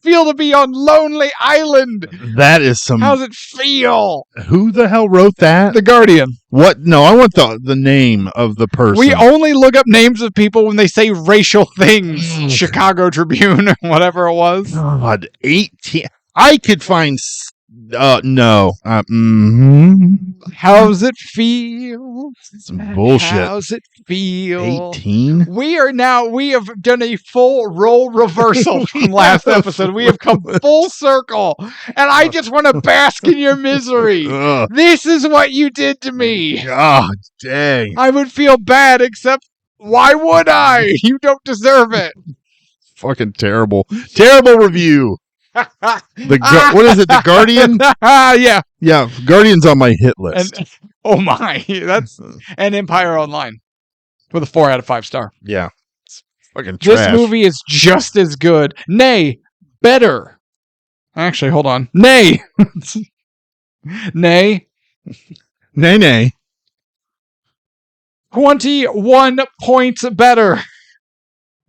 feel to be on Lonely Island? That is some... How's it feel? Who the hell wrote that? The Guardian. What? No, I want the name of the person. We only look up names of people when they say racial things. Chicago Tribune or whatever it was. God, 18. I could find... no. How's it feel? Some bullshit. How's it feel? 18? We have done a full role reversal from last episode. We have come full circle. And I just want to bask in your misery. Ugh. This is what you did to me. God dang. I would feel bad, except why would I? You don't deserve it. Fucking terrible. Terrible review. What is it? The Guardian? Yeah. Yeah, Guardian's on my hit list. And, oh my. That's an Empire Online with a 4 out of 5 star. Yeah. It's fucking trash. This movie is just as good. Nay, better. Actually, hold on. Nay. Nay. Nay. 21 points better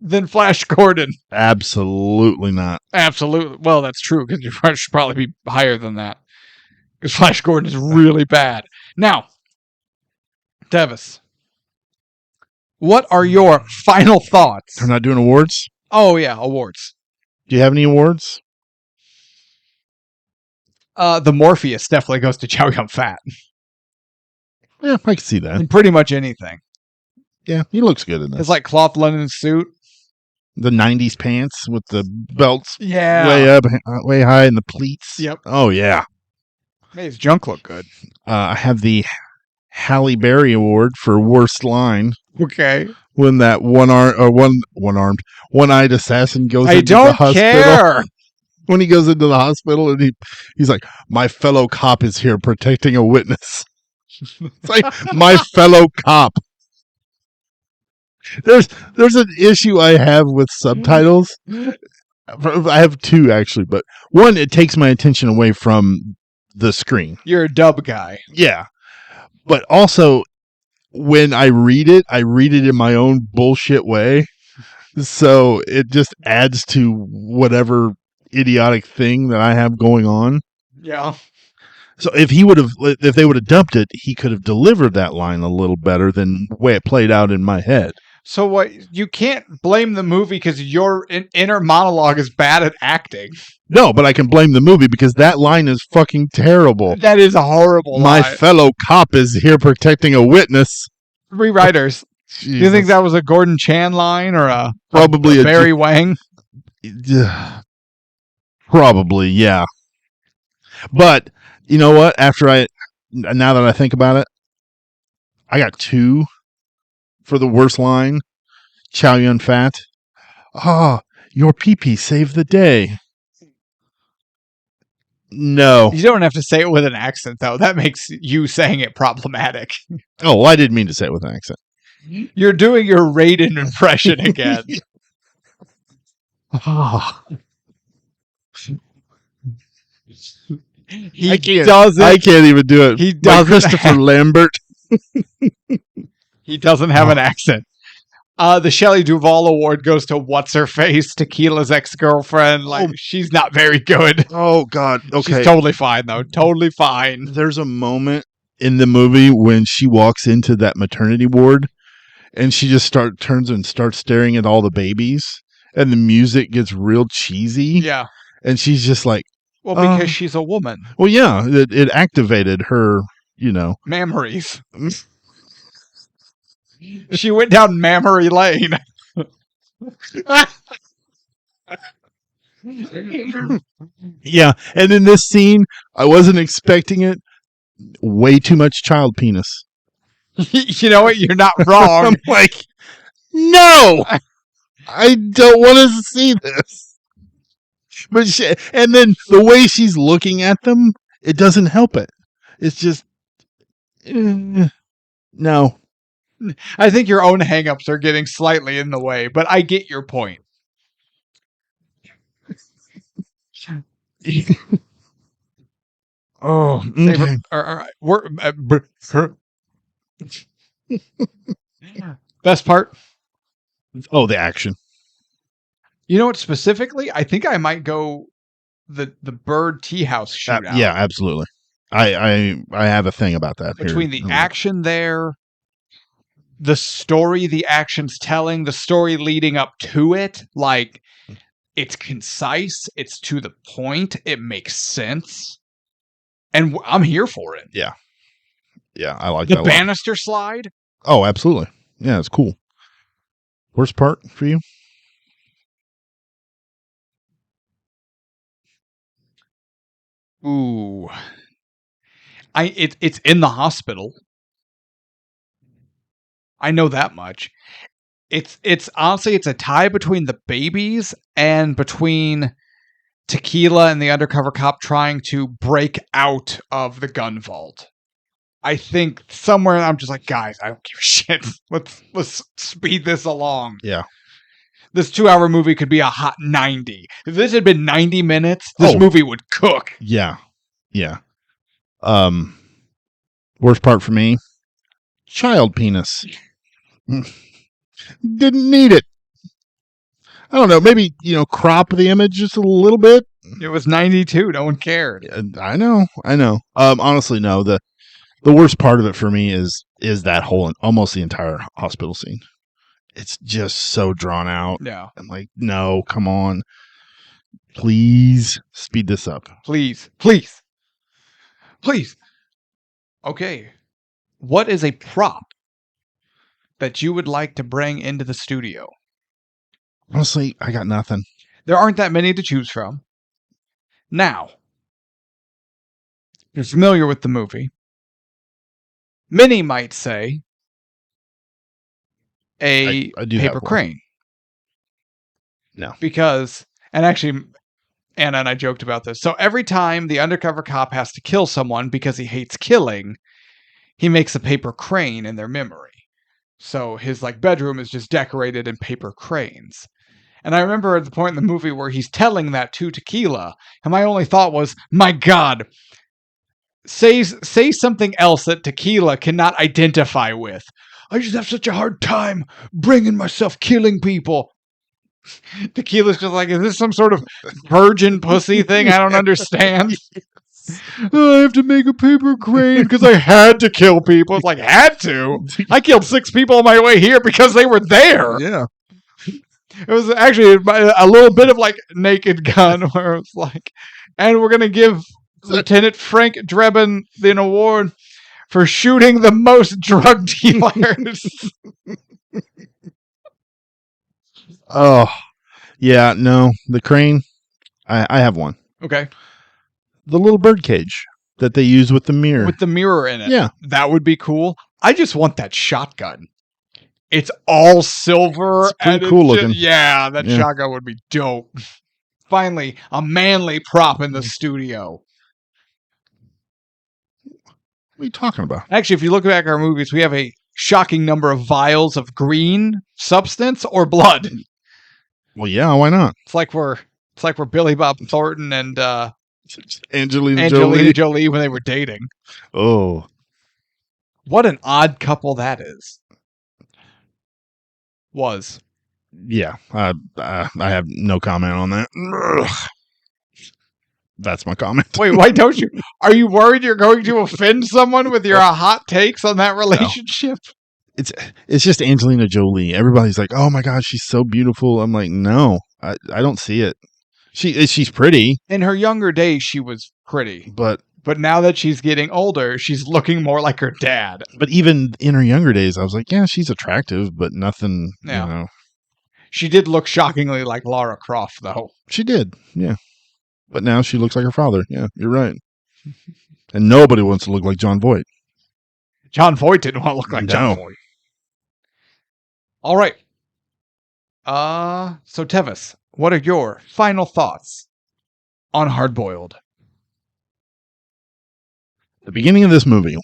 than Flash Gordon. Absolutely not. Absolutely. Well, that's true, because your Flash should probably be higher than that. Because Flash Gordon is really bad. Now, Tevis, what are your final thoughts? We're not doing awards? Oh, yeah, awards. Do you have any awards? The Morpheus definitely goes to Chow Yun Fat. Yeah, I can see that. In pretty much anything. Yeah, he looks good in this. It's like cloth linen suit. The 90s pants with the belts Yeah. way up, way high, and the pleats. Yep. Oh, yeah. Made his junk look good. I have the Halle Berry Award for worst line. Okay. When that one-eyed assassin goes I into the don't hospital. care. When he goes into the hospital and he's like, my fellow cop is here protecting a witness. It's like, my fellow cop. There's an issue I have with subtitles. I have two, actually, but one, it takes my attention away from the screen. You're a dub guy. Yeah. But also, when I read it in my own bullshit way. So it just adds to whatever idiotic thing that I have going on. Yeah. So if they would have dumped it, he could have delivered that line a little better than the way it played out in my head. So what? You can't blame the movie because your inner monologue is bad at acting. No, but I can blame the movie because that line is fucking terrible. That is a horrible My line. fellow cop is here protecting a witness. Rewriters. Do you think that was a Gordon Chan line or probably a Barry Wang? Probably, yeah. But you know what? Now that I think about it, I got 2 for the worst line. Chow Yun Fat. Your pee-pee saved the day. No. You don't have to say it with an accent, though. That makes you saying it problematic. Oh, well, I didn't mean to say it with an accent. You're doing your Raiden impression again. I can't even do it. He doesn't. Christopher Lambert. He doesn't have an accent. The Shelley Duvall Award goes to What's-Her-Face, Tequila's ex-girlfriend. She's not very good. Oh, God. Okay. She's totally fine, though. Totally fine. There's a moment in the movie when she walks into that maternity ward and she just turns and starts staring at all the babies and the music gets real cheesy. Yeah. And she's just like, Well, because she's a woman. well, yeah, it activated her, Memories. She went down memory lane. Yeah. And in this scene, I wasn't expecting it. Way too much child penis. You know what? You're not wrong. I'm like, no, I don't want to see this. But and then the way she's looking at them, it doesn't help it. It's just, no. I think your own hangups are getting slightly in the way, but I get your point. Oh, okay. Best part? Oh, the action. You know what? Specifically, I think I might go the Bird Tea House shootout. Yeah, absolutely. I have a thing about that. Between the action there, the story, the action's telling, the story leading up to it, like it's concise, it's to the point, it makes sense, and I'm here for it. Yeah, I like the that. The banister slide. Oh, absolutely. Yeah, it's cool. Worst part for you? Ooh, it's in the hospital. I know that much. It's honestly, it's a tie between the babies and between Tequila and the undercover cop trying to break out of the gun vault. I think somewhere I'm just like, guys, I don't give a shit. Let's speed this along. Yeah. This 2-hour movie could be a hot 90. If this had been 90 minutes, this movie would cook. Yeah. Yeah. Worst part for me, child penis. Didn't need it. I don't know. Maybe, crop the image just a little bit. It was 92. No one cared. I know. Honestly, no. The worst part of it for me is that whole, almost the entire hospital scene. It's just so drawn out. Yeah. I'm like, no, come on. Please speed this up. Please. Okay. What is a prop that you would like to bring into the studio? Honestly, I got nothing. There aren't that many to choose from. Now, you're familiar with the movie. Many might say a paper crane. No. Because, and actually, Anna and I joked about this. So every time the undercover cop has to kill someone because he hates killing, he makes a paper crane in their memory. So his bedroom is just decorated in paper cranes. And I remember at the point in the movie where he's telling that to Tequila, and my only thought was, my God, say something else that Tequila cannot identify with. I just have such a hard time bringing myself killing people. Tequila's just like, is this some sort of virgin pussy thing? I don't understand. I have to make a paper crane because I had to kill people. It's like, had to? I killed 6 people on my way here because they were there. Yeah. It was actually a little bit of Naked Gun where it was like, and we're going to give Lieutenant Frank Drebin an award for shooting the most drug dealers. Oh, yeah, no. The crane, I have one. Okay. The little bird cage that they use with the mirror. With the mirror in it. Yeah. That would be cool. I just want that shotgun. It's all silver. It's pretty cool looking. That shotgun would be dope. Finally, a manly prop in the studio. What are you talking about? Actually, if you look back at our movies, we have a shocking number of vials of green substance or blood. Well, yeah, why not? It's like we're Billy Bob Thornton and Angelina Jolie when they were dating. Oh. What an odd couple that is. Was. Yeah, I have no comment on that. Ugh. That's my comment. Wait, why don't you? Are you worried you're going to offend someone with your hot takes on that relationship? No. It's just Angelina Jolie. Everybody's like, oh my God, she's so beautiful. I'm like, no, I don't see it. She's pretty, In her younger days, she was pretty. but now that she's getting older, she's looking more like her dad. even in her younger days, I was like, yeah, she's attractive, but nothing, Yeah. She did look shockingly like Lara Croft, though. She did, yeah. But now she looks like her father. Yeah, you're right. And nobody wants to look like John Voight. John Voight didn't want to look like John Voight. All right. So Tevis, what are your final thoughts on Hard Boiled? The beginning of this movie,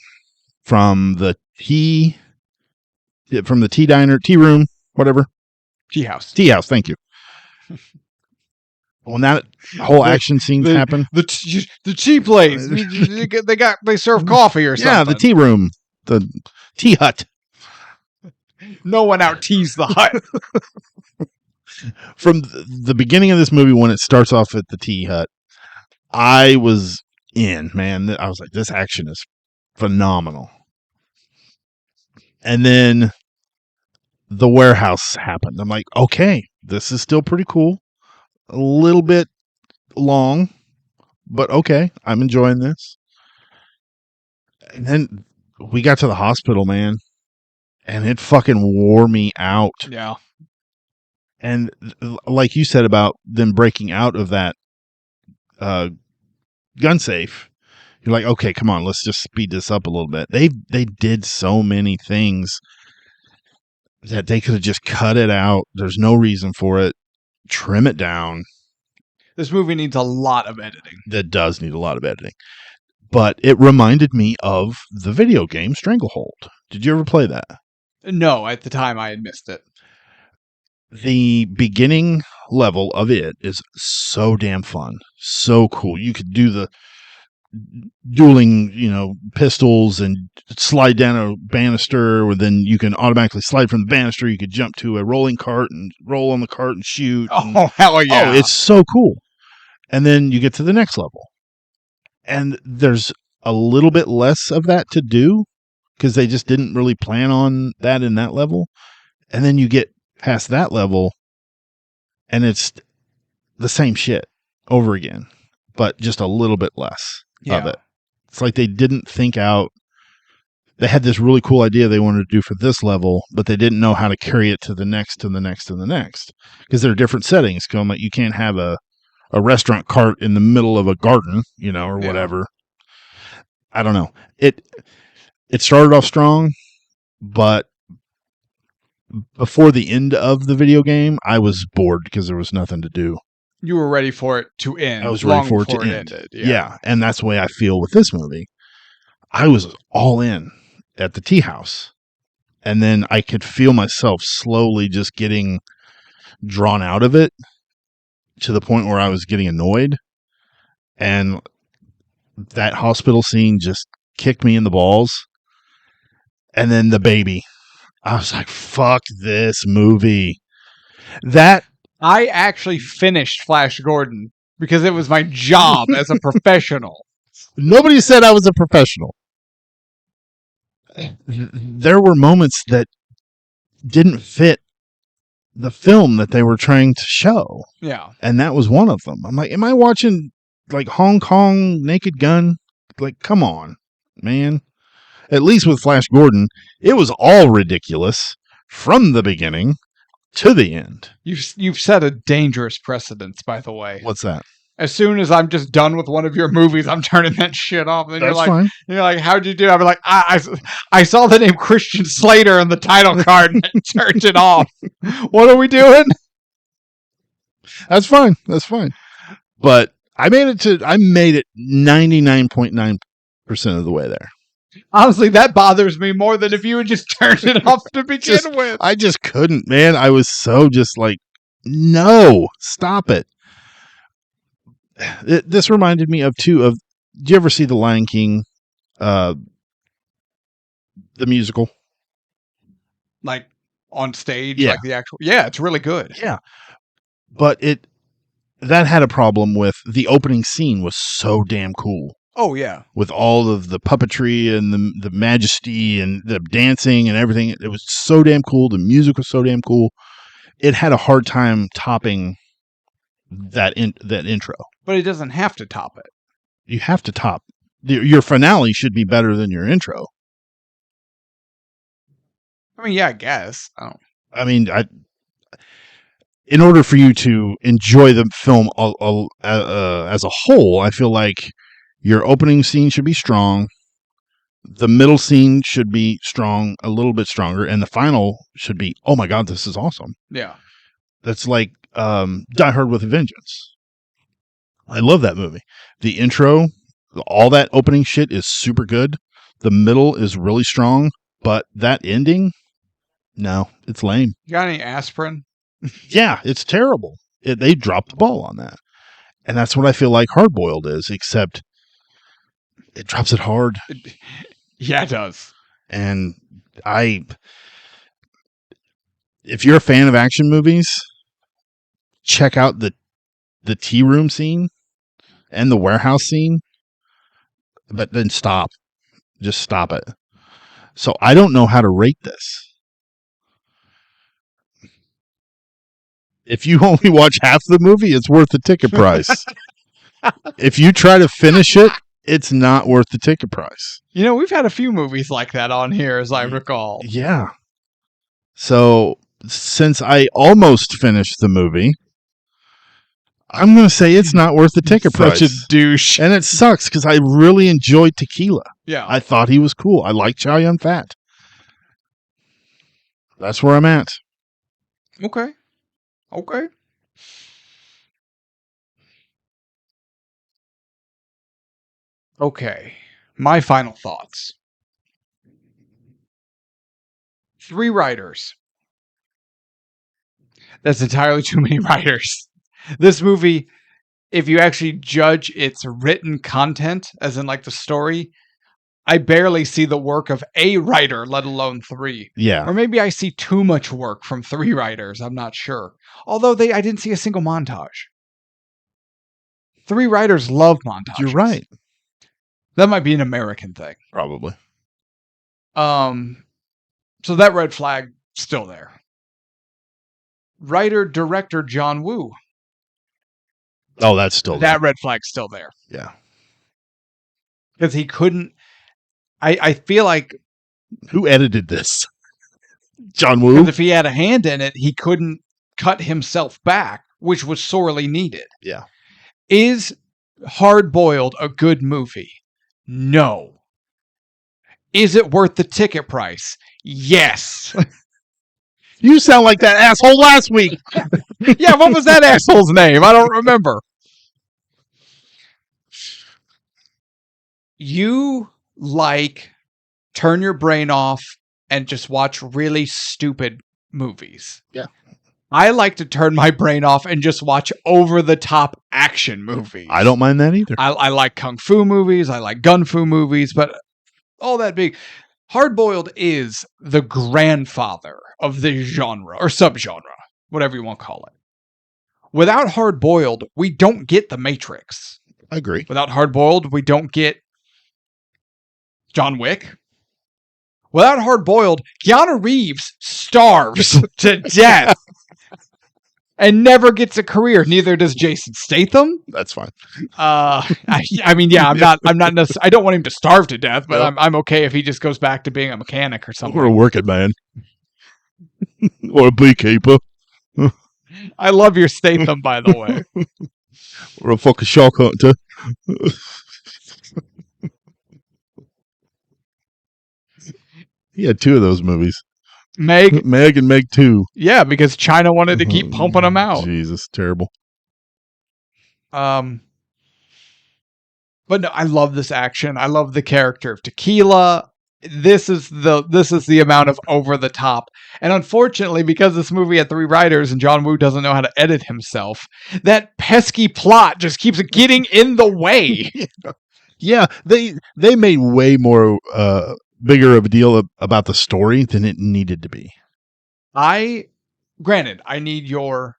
from the tea diner, tea room, whatever. Tea house. Thank you. When that whole action scenes happen, the tea place, they serve coffee or something. Yeah, the tea room, the tea hut. No one out teas the hut. From the beginning of this movie, when it starts off at the tea hut, I was in, man. I was like, this action is phenomenal. And then the warehouse happened. I'm like, okay, this is still pretty cool. A little bit long, but okay, I'm enjoying this. And then we got to the hospital, man, and it fucking wore me out. Yeah. And like you said about them breaking out of that gun safe, you're like, okay, come on, let's just speed this up a little bit. They did so many things that they could have just cut it out. There's no reason for it. Trim it down. This movie needs a lot of editing. That does need a lot of editing. But it reminded me of the video game Stranglehold. Did you ever play that? No, at the time I had missed it. The beginning level of it is so damn fun. So cool. You could do the dueling, pistols and slide down a banister, or then you can automatically slide from the banister. You could jump to a rolling cart and roll on the cart and shoot. Oh, hell yeah. Oh, it's so cool. And then you get to the next level. And there's a little bit less of that to do because they just didn't really plan on that in that level. And then you get past that level and it's the same shit over again, but just a little bit less of it. It's like they didn't think out. They had this really cool idea they wanted to do for this level, but they didn't know how to carry it to the next, to the next, to the next. Because there are different settings. Like you can't have a restaurant cart in the middle of a garden, or whatever. I don't know. It started off strong, but before the end of the video game, I was bored because there was nothing to do. You were ready for it to end. I was ready for it to end. Ended. Yeah, and that's the way I feel with this movie. I was all in at the tea house, and then I could feel myself slowly just getting drawn out of it to the point where I was getting annoyed, and that hospital scene just kicked me in the balls. And then the baby, I was like, fuck this movie. That I actually finished Flash Gordon because it was my job as a professional. Nobody said I was a professional. There were moments that didn't fit the film that they were trying to show. Yeah. And that was one of them. I'm like, am I watching like Hong Kong Naked Gun? Like, come on, man. At least with Flash Gordon, it was all ridiculous from the beginning to the end. You've set a dangerous precedence, by the way. What's that? As soon as I'm just done with one of your movies, I'm turning that shit off. And That's fine. You're like, how'd you do? I'm like, I saw the name Christian Slater in the title card and I turned it off. What are we doing? That's fine. That's fine. But I made it 99.9% of the way there. Honestly, that bothers me more than if you had just turned it off to begin with. I just couldn't, man. I was so just like, no, stop it. This reminded me of did you ever see The Lion King, the musical? Like on stage, Yeah. like the actual, yeah, it's really good. Yeah. But that had a problem with the opening scene was so damn cool. Oh, yeah. With all of the puppetry and the majesty and the dancing and everything. It was so damn cool. The music was so damn cool. It had a hard time topping that intro. But it doesn't have to top it. You have to top. Your finale should be better than your intro. I mean, yeah, I guess. I mean, in order for you to enjoy the film as a whole, I feel like your opening scene should be strong. The middle scene should be strong, a little bit stronger, and the final should be, oh my God, this is awesome. Yeah. That's like Die Hard with a Vengeance. I love that movie. The intro, all that opening shit is super good. The middle is really strong, but that ending, no, it's lame. You got any aspirin? Yeah, it's terrible. They dropped the ball on that. And that's what I feel like Hard Boiled is, except it drops it hard. Yeah, it does. And if you're a fan of action movies, check out the tea room scene and the warehouse scene, but then stop. Just stop it. So I don't know how to rate this. If you only watch half the movie, it's worth the ticket price. If you try to finish it, it's not worth the ticket price. You know, we've had a few movies like that on here, as I recall. Yeah. So since I almost finished the movie, I'm going to say it's not worth the ticket price. Such a douche. And it sucks because I really enjoyed Tequila. Yeah. I thought he was cool. I like Chow Yun Fat. That's where I'm at. Okay. Okay. My final thoughts. 3 writers. That's entirely too many writers. This movie, if you actually judge its written content, as in like the story, I barely see the work of a writer, let alone 3. Yeah. Or maybe I see too much work from 3 writers. I'm not sure. Although I didn't see a single montage. 3 writers love montages. You're right. That might be an American thing. Probably. So that red flag still there. Writer director John Woo. Oh, that's still there. That red flag's still there. Yeah. Because he couldn't. I feel like. Who edited this? John Woo? Because if he had a hand in it, he couldn't cut himself back, which was sorely needed. Yeah. Is Hard Boiled a good movie? No. Is it worth the ticket price? Yes. You sound like that asshole last week. Yeah, what was that asshole's name? I don't remember. You turn your brain off and just watch really stupid movies. Yeah. I like to turn my brain off and just watch over-the-top action movies. I don't mind that either. I like kung fu movies. I like gun fu movies, but all that big. Hard Boiled is the grandfather of the genre or subgenre, whatever you want to call it. Without Hard Boiled, we don't get The Matrix. I agree. Without Hard Boiled, we don't get John Wick. Without Hard Boiled, Keanu Reeves starves to death and never gets a career. Neither does Jason Statham. That's fine. I mean, yeah, I'm not necessarily, I don't want him to starve to death, but I'm okay if he just goes back to being a mechanic or something. Or a working man. Or a beekeeper. I love your Statham, by the way. Or a fucking shark hunter. He had 2 of those movies. Meg and Meg 2. Yeah, because China wanted to keep pumping them out. Jesus, terrible. But no, I love this action. I love the character of Tequila. This is the amount of over the top. And unfortunately, because this movie had 3 writers and John Woo doesn't know how to edit himself, that pesky plot just keeps getting in the way. Yeah, they made way more bigger of a deal about the story than it needed to be. Granted, I need your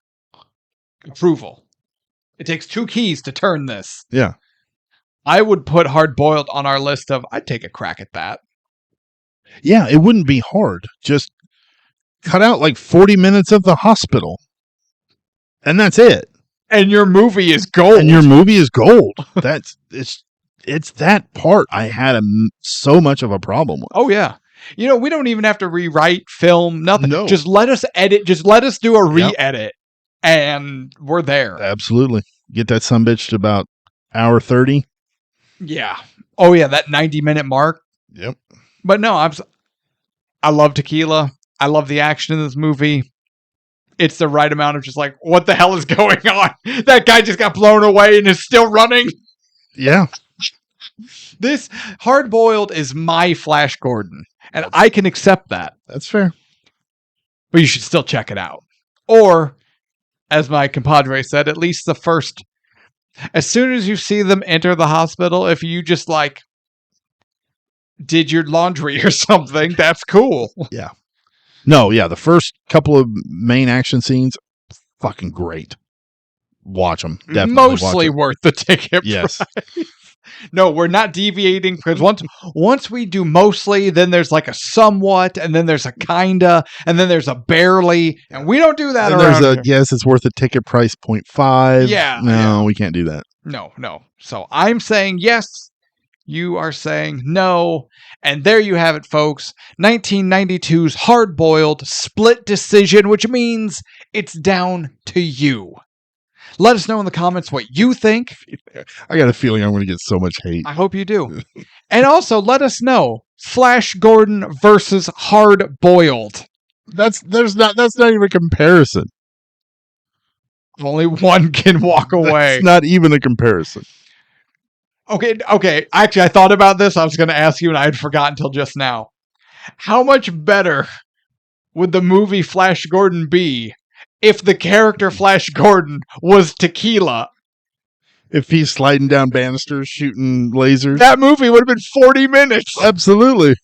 approval. It takes 2 keys to turn this. Yeah. I would put Hard Boiled on our list of, I'd take a crack at that. Yeah, it wouldn't be hard. Just cut out like 40 minutes of the hospital. And that's it. And your movie is gold. And your movie is gold. It's that part I had so much of a problem with. Oh, yeah. We don't even have to rewrite, film, nothing. No. Just let us edit. Just let us do a re-edit. And we're there. Absolutely. Get that sumbitch to about hour 30. Yeah. Oh, yeah. That 90-minute mark. Yep. But no, I love Tequila. I love the action in this movie. It's the right amount of just like, what the hell is going on? That guy just got blown away and is still running. Yeah. This Hard Boiled is my Flash Gordon. And I can accept that. That's fair. But you should still check it out. Or, as my compadre said, at least the first. As soon as you see them enter the hospital, if you just like did your laundry or something, that's cool. Yeah. No, yeah. The first couple of main action scenes, fucking great. Watch them. Definitely Mostly watch 'em. worth the ticket Yes. price. No, we're not deviating because once we do mostly, then there's like a somewhat, and then there's a kinda, and then there's a barely, and we don't do that And around there's here. yes, it's worth a ticket price 0.5. Yeah, No, yeah. we can't do that. No. So I'm saying yes. You are saying no. And there you have it, folks. 1992's Hard Boiled split decision, which means it's down to you. Let us know in the comments what you think. I got a feeling I'm going to get so much hate. I hope you do. And also let us know Flash Gordon versus Hard Boiled. That's not even a comparison. Only one can walk away. It's not even a comparison. Okay. Actually, I thought about this. I was going to ask you, and I had forgotten until just now. How much better would the movie Flash Gordon be if the character Flash Gordon was Tequila? If he's sliding down banisters, shooting lasers. That movie would have been 40 minutes. Absolutely.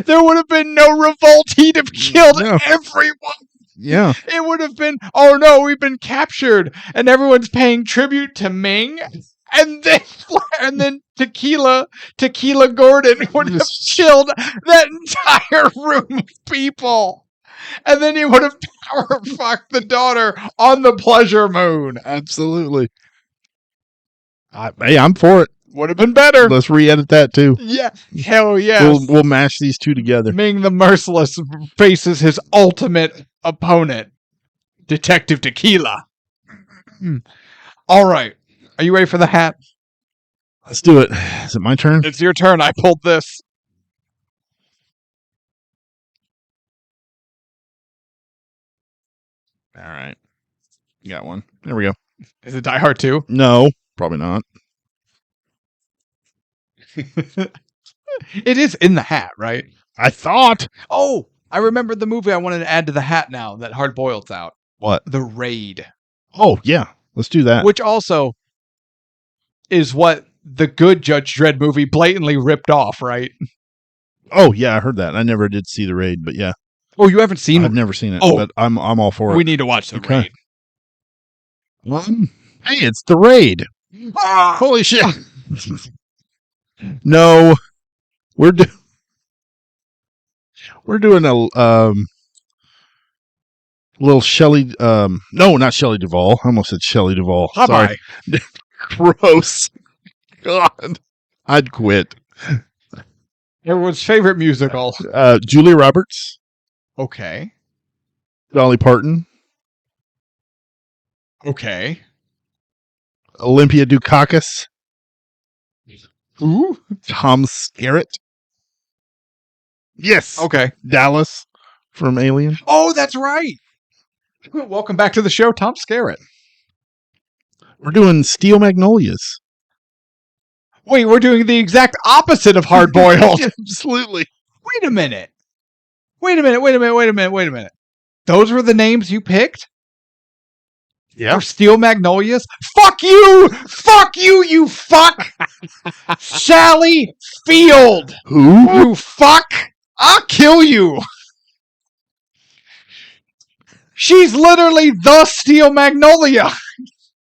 There would have been no revolt. He'd have killed No. everyone. Yeah. It would have been, oh no, we've been captured, and everyone's paying tribute to Ming, and then Tequila Gordon would have killed that entire room of people, and then he would have power fucked the daughter on the pleasure moon. Absolutely. Hey, I'm for it. Would have been better. Let's re-edit that too. Yeah, hell yes. We'll mash these two together. Ming the Merciless faces his ultimate opponent, Detective Tequila. All right. Are you ready for the hat? Let's do it. Is it my turn? It's your turn. I pulled this. All right. Got one. There we go. Is it Die Hard 2? No, probably not. It is in the hat, right? I thought. Oh, I remember the movie I wanted to add to the hat now that Hard Boiled's out. What? The Raid. Oh, yeah. Let's do that. Which also is what the good Judge Dredd movie blatantly ripped off, right? Oh, yeah, I heard that. I never did see The Raid, but yeah. Oh, you haven't seen I've never seen it, Oh. but I'm all for We it. need to watch The Okay. Raid. Hey, it's The Raid. Ah! Holy shit. No. We're doing a little Shelley no, not Shelley Duvall. I almost said Shelley Duvall. Popeye. Sorry. Gross. God. I'd quit. Everyone's favorite musical. Julia Roberts, Okay. Dolly Parton, Okay. Olympia Dukakis, Ooh. Tom Skerritt. Yes. Okay. Dallas from Alien. Oh, that's right. Welcome back to the show, Tom Skerritt. We're doing Steel Magnolias. Wait, we're doing the exact opposite of Hard Boiled. Absolutely. Wait a minute. Wait a minute. Those were the names you picked? Yeah. For Steel Magnolias? Fuck you! Fuck you, you fuck! Sally Field! Who? You fuck! I'll kill you! She's literally the Steel Magnolia!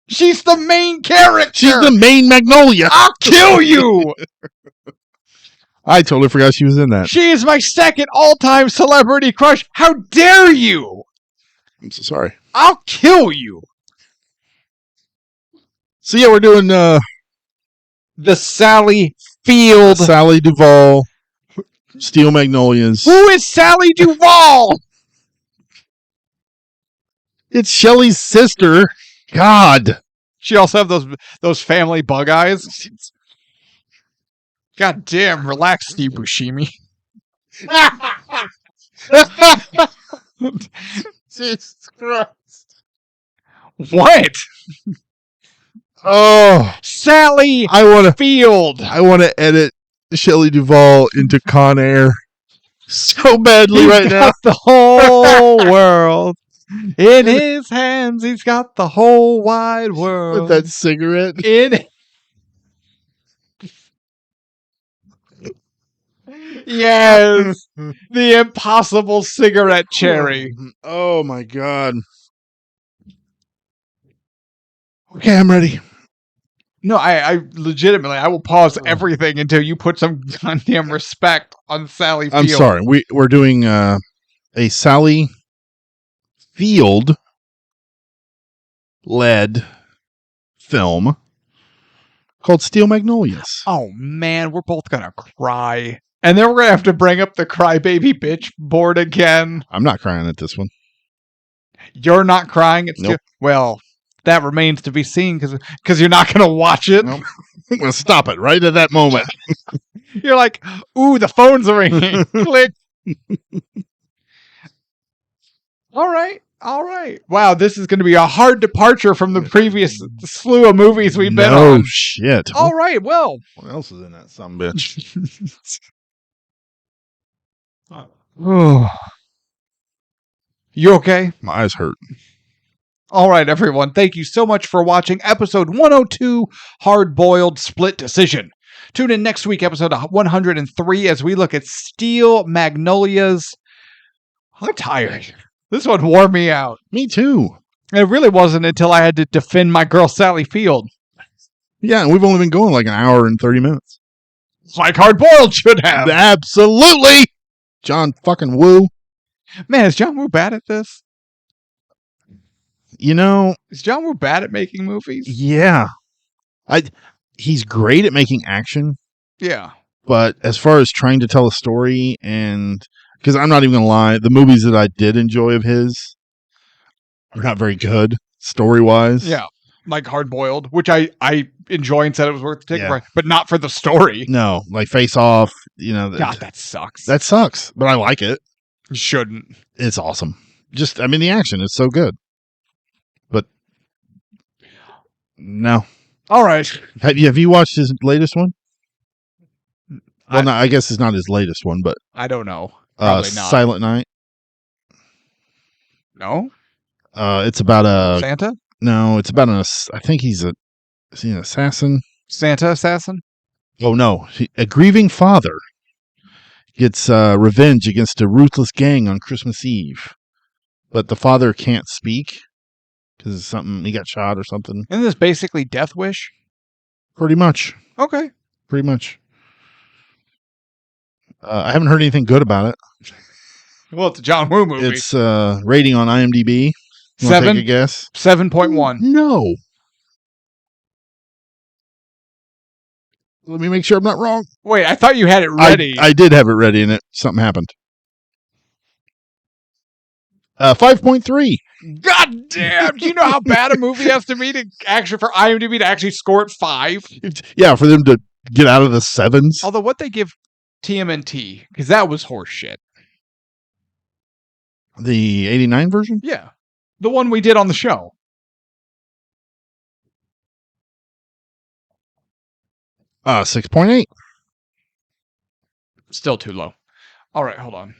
She's the main character! She's the main Magnolia. I'll kill you! I totally forgot she was in that. She is my second all-time celebrity crush. How dare you? I'm so sorry. I'll kill you. So yeah, we're doing The Sally Field. Sally Duvall, Steel Magnolias. Who is Sally Duvall? It's Shelley's sister. God. She also have those family bug eyes. God damn, relax, Steve Buscemi. Jesus Christ. What? Oh, Sally I want Field. to edit Shelley Duvall into Con Air so badly He's right now. got the whole world in his hands. He's got the whole wide world. With that cigarette. Yes, the impossible cigarette cherry. Oh my God. Okay, I'm ready. No, I legitimately, I will pause everything until you put some goddamn respect on Sally Field. I'm sorry. We're doing a Sally Field led film called Steel Magnolias. Oh man, we're both gonna cry. And then we're gonna have to bring up the crybaby bitch board again. I'm not crying at this one. You're not crying. It's Nope. well, that remains to be seen because you're not gonna watch it. Nope. I'm going to stop it right at that moment. You're like, ooh, the phone's ringing. Click. All right. Wow, this is going to be a hard departure from the previous slew of movies we've been on. No shit. All right, well. What else is in that sumbitch? You okay? My eyes hurt. All right, everyone. Thank you so much for watching episode 102, Hard Boiled Split Decision. Tune in next week, episode 103, as we look at Steel Magnolias. I'm tired. This one wore me out. Me too. And it really wasn't until I had to defend my girl Sally Field. Yeah, we've only been going like an hour and 30 minutes. Like Hard Boiled should have. Absolutely. John fucking Woo. Man, is John Woo bad at this? You know, Is John Woo bad at making movies? yeah. He's great at making action, Yeah. but as far as trying to tell a story, and because I'm not even gonna lie, the movies that I did enjoy of his are not very good story wise. Yeah. Like Hard Boiled, which I enjoy and said it was worth the ticket Yeah. price, but not for the story. No, like Face Off, you know. God, that sucks. That sucks, but I like it. You shouldn't. It's awesome. Just, I mean, the action is so good. But no. All right. Have you watched his latest one? Well, I- no, I guess it's not his latest one, but I don't know. Probably not. Silent Night. No? It's about a Santa? no. It's about I think is he an assassin? Santa assassin? Oh no, a grieving father gets revenge against a ruthless gang on Christmas Eve, but the father can't speak because something he got shot or something. Isn't this basically Death Wish? Pretty much. Okay. Pretty much. I haven't heard anything good about it. Well, it's a John Woo movie. It's rating on IMDb. You wanna 7? Take a guess. 7.1. No. Let me make sure I'm not wrong. Wait, I thought you had it ready. I did have it ready, and something happened. 5.3. God damn! Do you know how bad a movie has to be for IMDb to actually score it 5? Yeah, for them to get out of the 7s. Although what they give TMNT, because that was horseshit. The 89 version? Yeah, the one we did on the show. 6.8. Still too low. All right, hold on.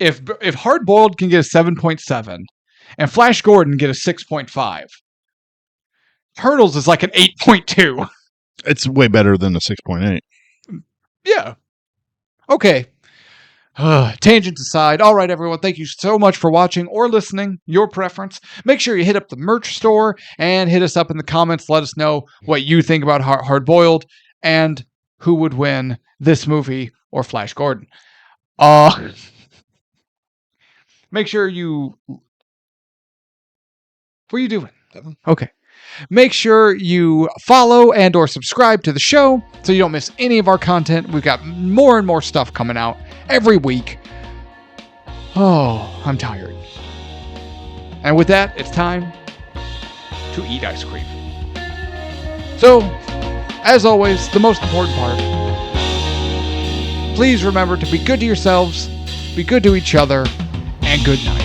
If Hard Boiled can get a 7.7 and Flash Gordon get a 6.5, Turtles is like an 8.2. It's way better than the 6.8. Yeah. Okay. Tangents aside. All right, everyone. Thank you so much for watching or listening. Your preference. Make sure you hit up the merch store and hit us up in the comments. Let us know what you think about Hard Boiled and who would win this movie or Flash Gordon. Make sure you... What are you doing? Okay. Make sure you follow and or subscribe to the show so you don't miss any of our content. We've got more and more stuff coming out every week. Oh, I'm tired. And with that, it's time to eat ice cream. So, as always, the most important part, please remember to be good to yourselves, be good to each other, and good night.